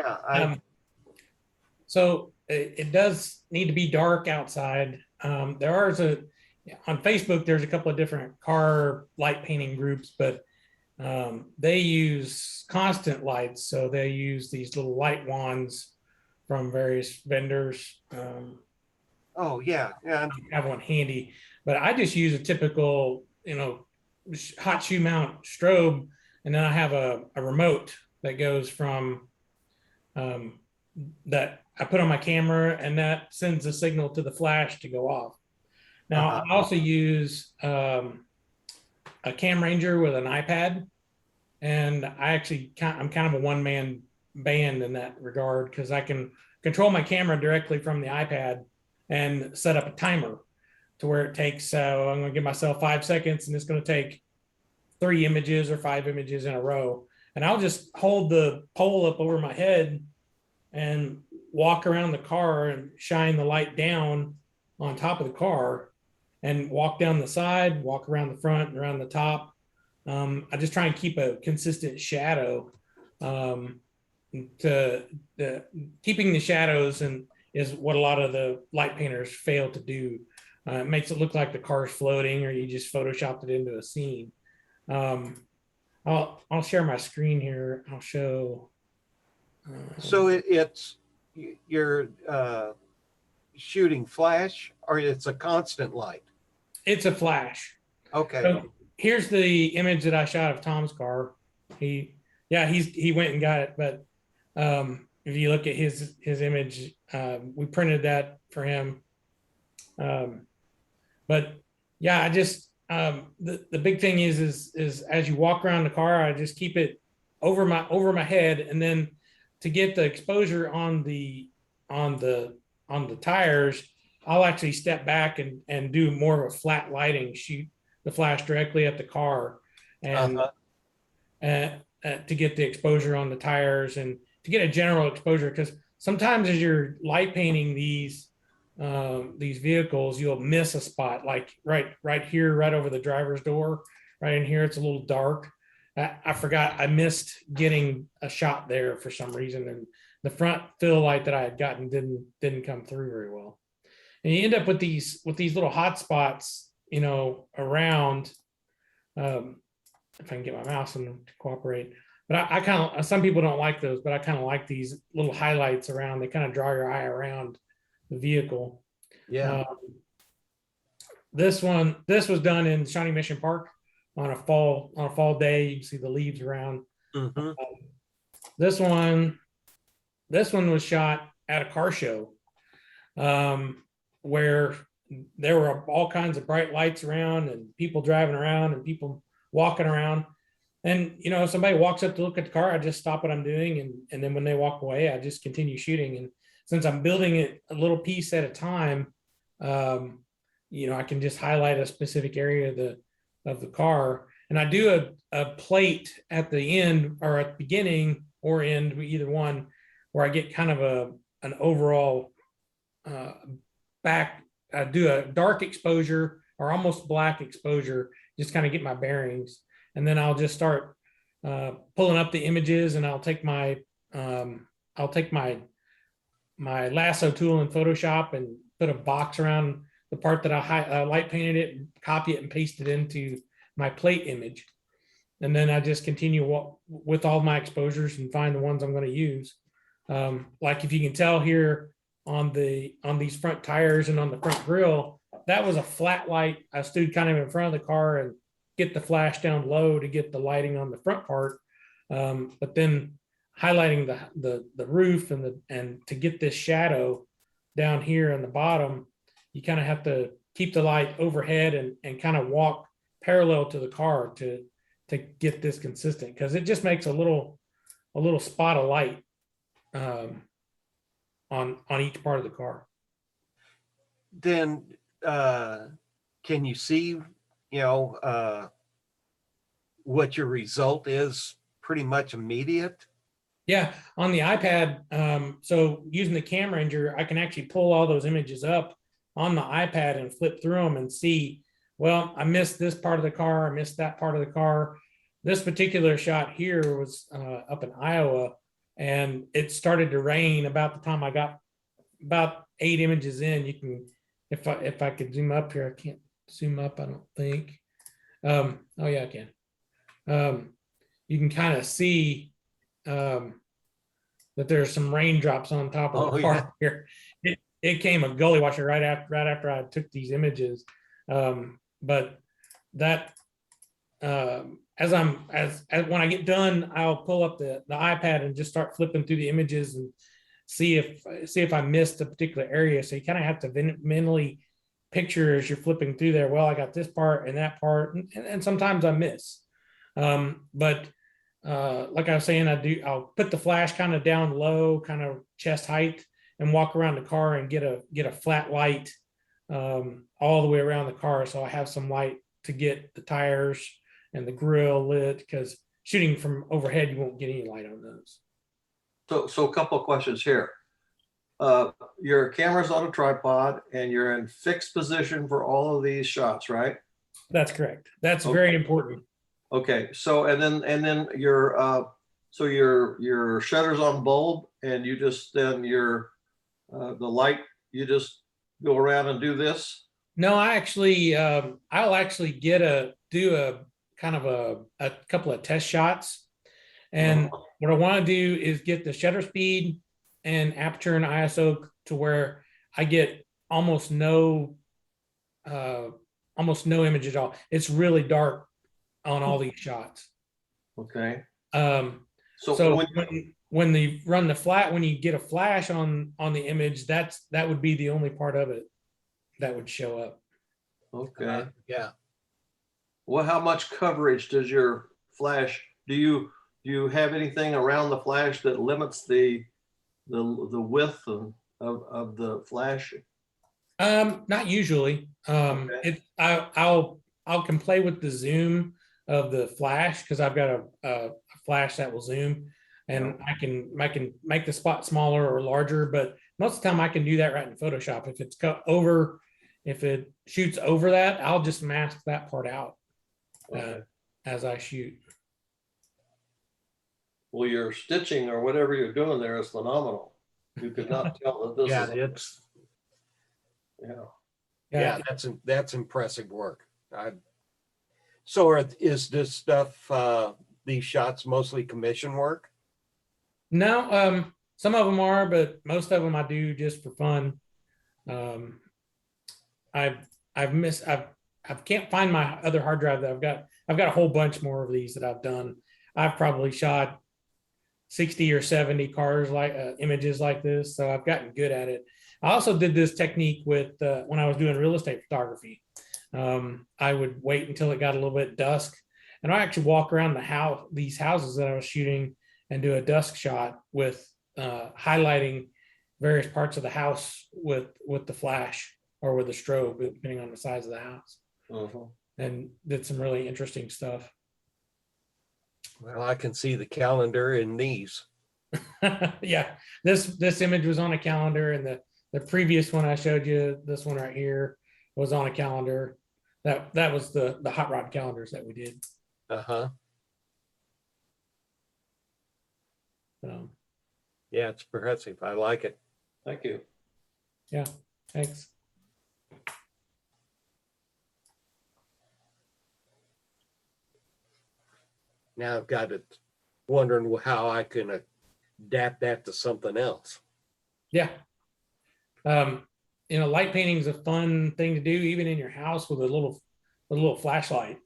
So it does need to be dark outside. On Facebook, there's a couple of different car light painting groups, but they use constant lights. So they use these little light wands from various vendors. Oh yeah. I have one handy, but I just use a typical, hot shoe mount strobe. And then I have a remote that goes from that I put on my camera, and that sends a signal to the flash to go off. Now I also use a Cam Ranger with an iPad, and I'm kind of a one-man band in that regard, because I can control my camera directly from the iPad and set up a timer to where it takes, so I'm going to give myself 5 seconds, and it's going to take 3 images or 5 images in a row. And I'll just hold the pole up over my head and walk around the car and shine the light down on top of the car, and walk down the side, walk around the front and around the top. I just try and keep a consistent shadow. Keeping the shadows is what a lot of the light painters fail to do. It makes it look like the car's floating, or you just photoshopped it into a scene. I'll share my screen here. I'll show. So it's you're shooting flash, or it's a constant light? It's a flash. Okay. So here's the image that I shot of Tom's car. He Yeah, he went and got it. But if you look at his image, we printed that for him. But yeah, I just the big thing is as you walk around the car, I just keep it over my head, and then to get the exposure on the tires, I'll actually step back and do more of a flat lighting, shoot the flash directly at the car, and to get the exposure on the tires and to get a general exposure. Because sometimes as you're light painting these vehicles, you'll miss a spot, like right here, right over the driver's door, right in here. It's a little dark. I forgot, I missed getting a shot there for some reason, and the front fill light that I had gotten didn't come through very well. And you end up with these little hot spots, around. If I can get my mouse to cooperate, but I kind of, some people don't like those, but I kind of like these little highlights around. They kind of draw your eye around the vehicle. Yeah. This was done in Shawnee Mission Park on a fall day. You can see the leaves around. Mm-hmm. This one was shot at a car show, where there were all kinds of bright lights around and people driving around and people walking around. And, if somebody walks up to look at the car, I just stop what I'm doing. And then when they walk away, I just continue shooting. And since I'm building it a little piece at a time, I can just highlight a specific area of the car. And I do a plate at the end or at the beginning or end, either one, where I get kind of an overall back. I do a dark exposure or almost black exposure, just kind of get my bearings. And then I'll just start pulling up the images, and I'll take my lasso tool in Photoshop and put a box around the part that I light painted it, and copy it and paste it into my plate image. And then I just continue with all my exposures and find the ones I'm going to use. Like if you can tell here on these front tires and on the front grille, that was a flat light. I stood kind of in front of the car and get the flash down low to get the lighting on the front part. But then highlighting the roof and to get this shadow down here on the bottom, you kind of have to keep the light overhead and kind of walk parallel to the car to get this consistent, because it just makes a little spot of light on each part of the car. Then can you see, what your result is pretty much immediate? Yeah, on the iPad. So using the Cam Ranger, I can actually pull all those images up on the iPad and flip through them and see, well, I missed this part of the car, I missed that part of the car. This particular shot here was up in Iowa, and it started to rain about the time I got about 8 images in. You can, if I could zoom up here, I can't zoom up, I don't think. Oh yeah, I can. You can kind of see that there's some raindrops on top of the car here. It came a gully washer right after I took these images. But that as when I get done, I'll pull up the iPad and just start flipping through the images and see if I missed a particular area. So you kind of have to mentally picture as you're flipping through there. Well, I got this part and that part, and sometimes I miss. But like I was saying, I'll put the flash kind of down low, kind of chest height, and walk around the car and get a flat light all the way around the car. So I have some light to get the tires and the grill lit, because shooting from overhead, you won't get any light on those. So a couple of questions here. Your camera's on a tripod and you're in fixed position for all of these shots, right? That's correct. That's Okay. very important. Okay, so and then your shutter's on bulb, and you just then the light, you just go around and do this. No, I actually I'll actually do a kind of a couple of test shots, and what I want to do is get the shutter speed and aperture and ISO to where I get almost no image at all. It's really dark on all these shots. Okay. So when they run the flat, when you get a flash on the image, that would be the only part of it that would show up. Okay. Yeah. Well, how much coverage does your flash? Do you have anything around the flash that limits the width of the flash? Not usually. I can play with the zoom of the flash because I've got a flash that will zoom, and I can make the spot smaller or larger. But most of the time, I can do that right in Photoshop. If it's if it shoots over that, I'll just mask that part out as I shoot. Well, your stitching or whatever you're doing there is phenomenal. You could not tell that this is. Yeah, that's impressive work. So is this stuff, these shots mostly commission work? No, some of them are, but most of them I do just for fun. I can't find my other hard drive that I've got a whole bunch more of these that I've done. I've probably shot 60 or 70 cars images like this. So I've gotten good at it. I also did this technique with when I was doing real estate photography. I would wait until it got a little bit dusk, and I actually walk around these houses that I was shooting and do a dusk shot with highlighting various parts of the house with the flash or with the strobe, depending on the size of the house. And did some really interesting stuff. Well, I can see the calendar in these. Yeah, this image was on a calendar, and the previous one I showed you, this one right here, was on a calendar. That was the hot rod calendars that we did. Uh-huh. So, yeah, it's impressive. I like it. Thank you. Yeah, thanks. Now I've got it wondering how I can adapt that to something else. Yeah. Light painting is a fun thing to do, even in your house with a little flashlight.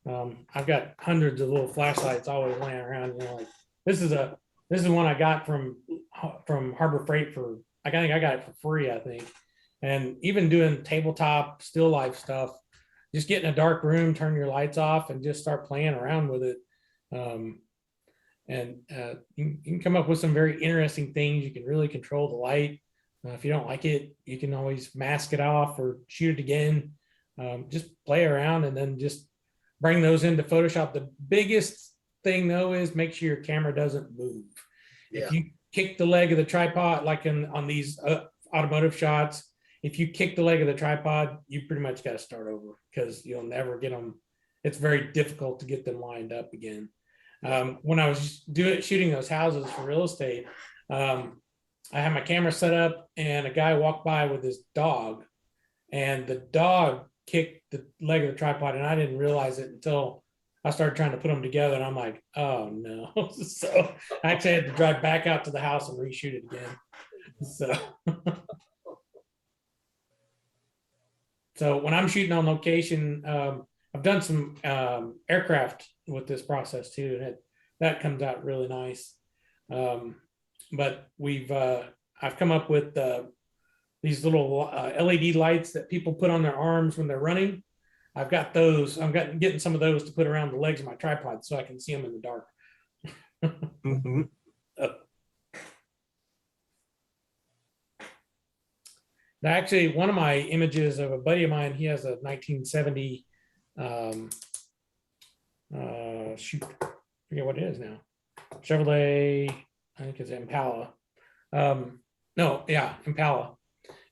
I've got hundreds of little flashlights always laying around. Like this is one I got from Harbor Freight I think I got it for free, I think. And even doing tabletop still life stuff, just get in a dark room, turn your lights off, and just start playing around with it. You can come up with some very interesting things. You can really control the light. If you don't like it, you can always mask it off or shoot it again. Just play around and then just bring those into Photoshop. The biggest thing though is make sure your camera doesn't move. Yeah. If you kick the leg of the tripod, like on these automotive shots, if you kick the leg of the tripod, you pretty much got to start over because you'll never get them. It's very difficult to get them lined up again. When I was shooting those houses for real estate, I had my camera set up and a guy walked by with his dog, and the dog kicked the leg of the tripod, and I didn't realize it until I started trying to put them together, and I'm like, oh no. So I actually had to drive back out to the house and reshoot it again. So when I'm shooting on location, I've done some aircraft with this process too, and that comes out really nice. But I've come up with these little LED lights that people put on their arms when they're running. I've got those. I'm getting some of those to put around the legs of my tripod so I can see them in the dark. Mm-hmm. Actually, one of my images of a buddy of mine, he has a 1970 shoot, I forget what it is now. Chevrolet, I think it's Impala. Impala.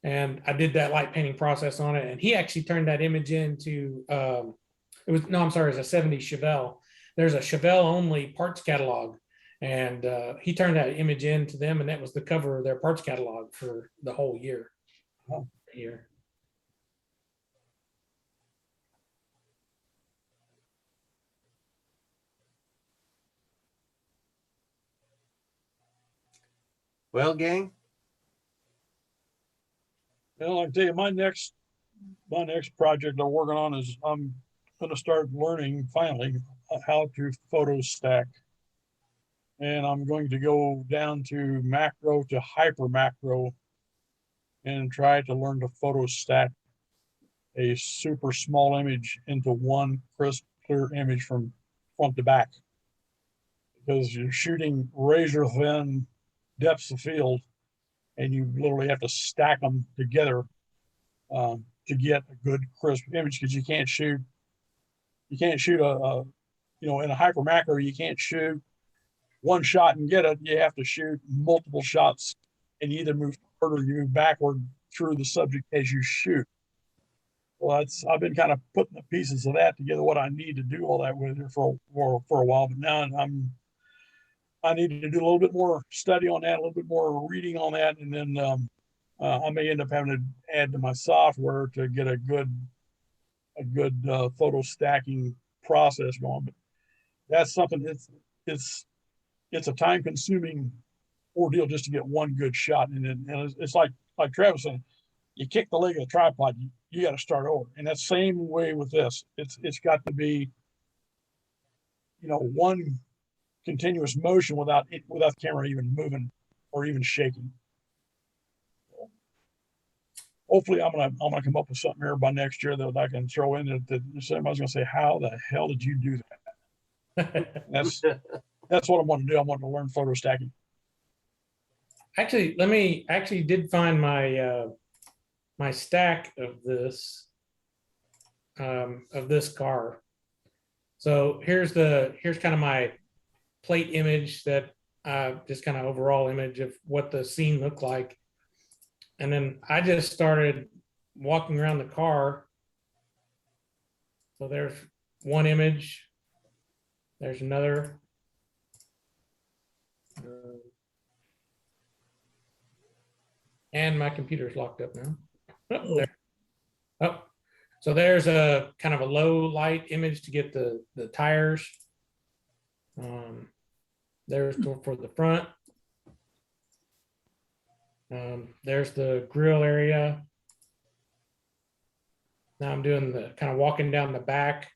And I did that light painting process on it, and he actually turned that image into it's a 70 Chevelle. There's a Chevelle only parts catalog, and he turned that image into them, and that was the cover of their parts catalog for the whole year. Here. Well, gang. Well, I tell you, my next project I'm working on is I'm going to start learning finally how to photo stack. And I'm going to go down to macro to hyper macro and try to learn to photo stack a super small image into one crisp, clear image from front to back. Because you're shooting razor thin depths of field and you literally have to stack them together to get a good crisp image, because you can't shoot a in a hyper macro, you can't shoot one shot and get it. You have to shoot multiple shots and you either move forward or you move backward through the subject as you shoot. Well, I've been kind of putting the pieces of that together, what I need to do all that with it for a while, but now I need to do a little bit more study on that, a little bit more reading on that, and then I may end up having to add to my software to get a good photo stacking process going. But that's something it's a time consuming ordeal just to get one good shot. And it's like Travis said, you kick the leg of the tripod, you got to start over. And that's the same way with this. It's got to be, one continuous motion without the camera even moving or even shaking. Hopefully I'm gonna come up with something here by next year that I can throw in that somebody's gonna say, how the hell did you do that? That's what I want to do. I want to learn photo stacking. Actually, did find my my stack of this car. So here's kind of my plate image that just kind of overall image of what the scene looked like. And then I just started walking around the car. So there's one image. There's another. And my computer's locked up now. Oh, there. Oh, so there's a kind of a low light image to get the tires. There's for the front. There's the grill area. Now I'm doing the kind of walking down the back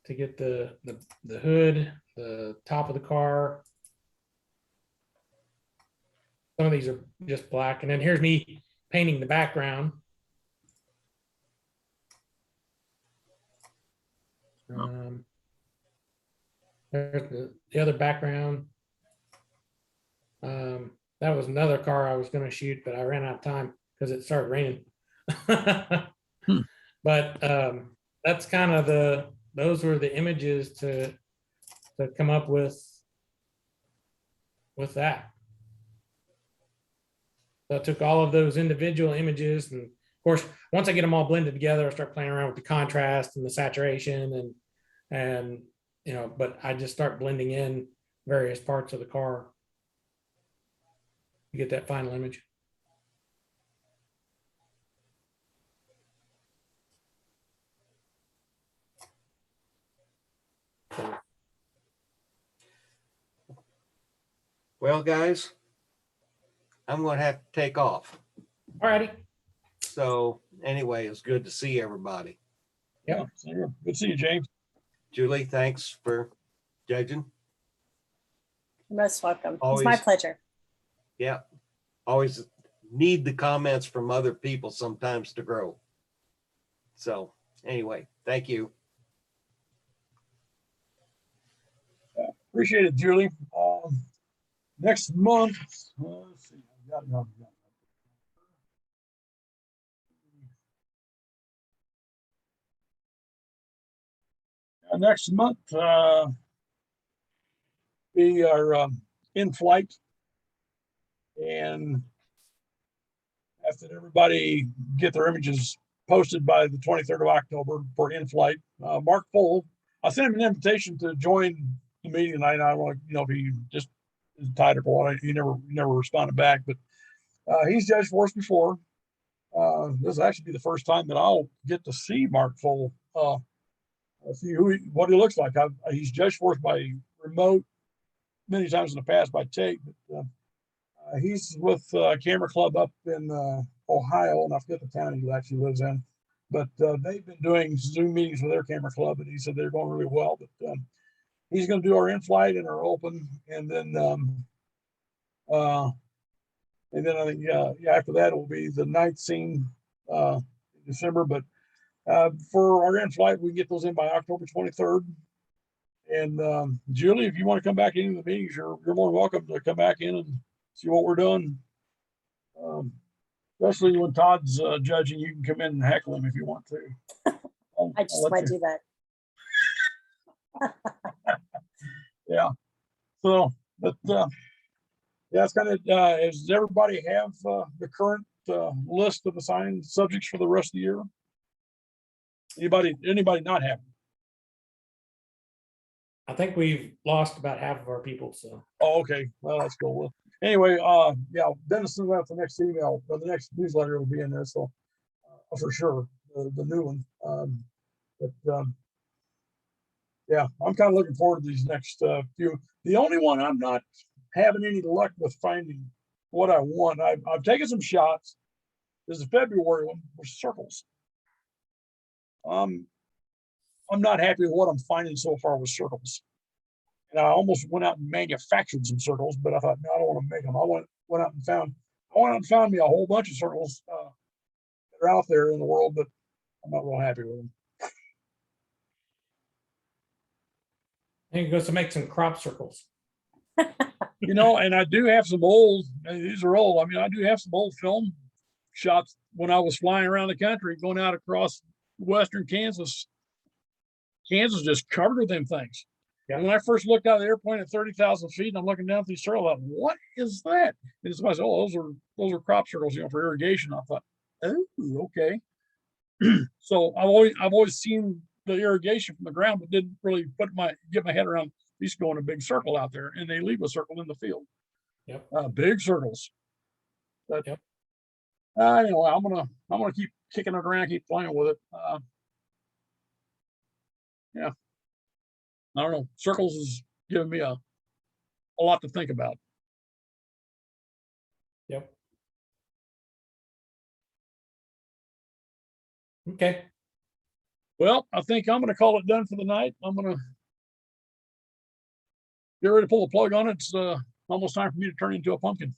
to get the hood, the top of the car. Some of these are just black. And then here's me painting the background. There's the other background. That was another car I was going to shoot, but I ran out of time because it started raining. But that's kind of those were the images to come up with that. So I took all of those individual images, and of course, once I get them all blended together, I start playing around with the contrast and the saturation and but I just start blending in various parts of the car to get that final image. Well, guys, I'm going to have to take off. All righty. So anyway, it's good to see everybody. Yeah, good to see you, James. Julie, thanks for judging. You're most welcome. Always. It's my pleasure. Yeah. Always need the comments from other people sometimes to grow. So anyway, thank you. Appreciate it, Julie. Next month, let's see, I've got it on. Next month, we are in flight, and after everybody get their images posted by the 23rd of October for in flight, Mark Fold, I sent him an invitation to join the meeting tonight. I want to, if he just is tied up or what, he never responded back, but he's judged for us before. This will actually be the first time that I'll get to see Mark Fold. See what he looks like. He's judged for us by remote many times in the past by tape. But, he's with Camera Club up in Ohio, and I forget the town he actually lives in. But they've been doing Zoom meetings with their Camera Club, and he said they're going really well. But he's going to do our in-flight and our open, and then I think after that it will be the night scene in December. But for our in-flight, we can get those in by October 23rd. And Julie, if you want to come back into the meetings, you're more than welcome to come back in and see what we're doing. Especially when Todd's judging, you can come in and heckle him if you want to. I just might do that. Yeah. So, but yeah, it's kind of, does everybody have the current list of assigned subjects for the rest of the year? Anybody not have? I think we've lost about half of our people, so. Oh, okay. Well, that's cool. Well, anyway, yeah, Dennis sent out the next email, or the next newsletter will be in there. So for sure, the new one. Yeah, I'm kind of looking forward to these next few. The only one I'm not having any luck with finding what I want. I've taken some shots. There's a February one with circles. I'm not happy with what I'm finding so far with circles. And I almost went out and manufactured some circles, but I thought, no, I don't want to make them. I went out and found me a whole bunch of circles that are out there in the world, but I'm not real happy with them. I think it goes to make some crop circles. And I do have some old, these are old. I mean, I do have some old film shots when I was flying around the country, going out across western Kansas. Kansas just covered with them things. Yeah. And when I first looked out of the airplane at 30,000 feet, and I'm looking down at these circles, like, what is that? And somebody said, oh, those are crop circles, for irrigation. I thought, oh, okay. So I've always seen the irrigation from the ground, but didn't really get my head around these going a big circle out there, and they leave a circle in the field. Yep. Big circles. But yep. Anyway, I'm gonna keep kicking it around, keep playing with it. Yeah. I don't know. Circles is giving me a lot to think about. Yep. Okay. Well, I think I'm going to call it done for the night. I'm going to get ready to pull the plug on it. It's almost time for me to turn into a pumpkin.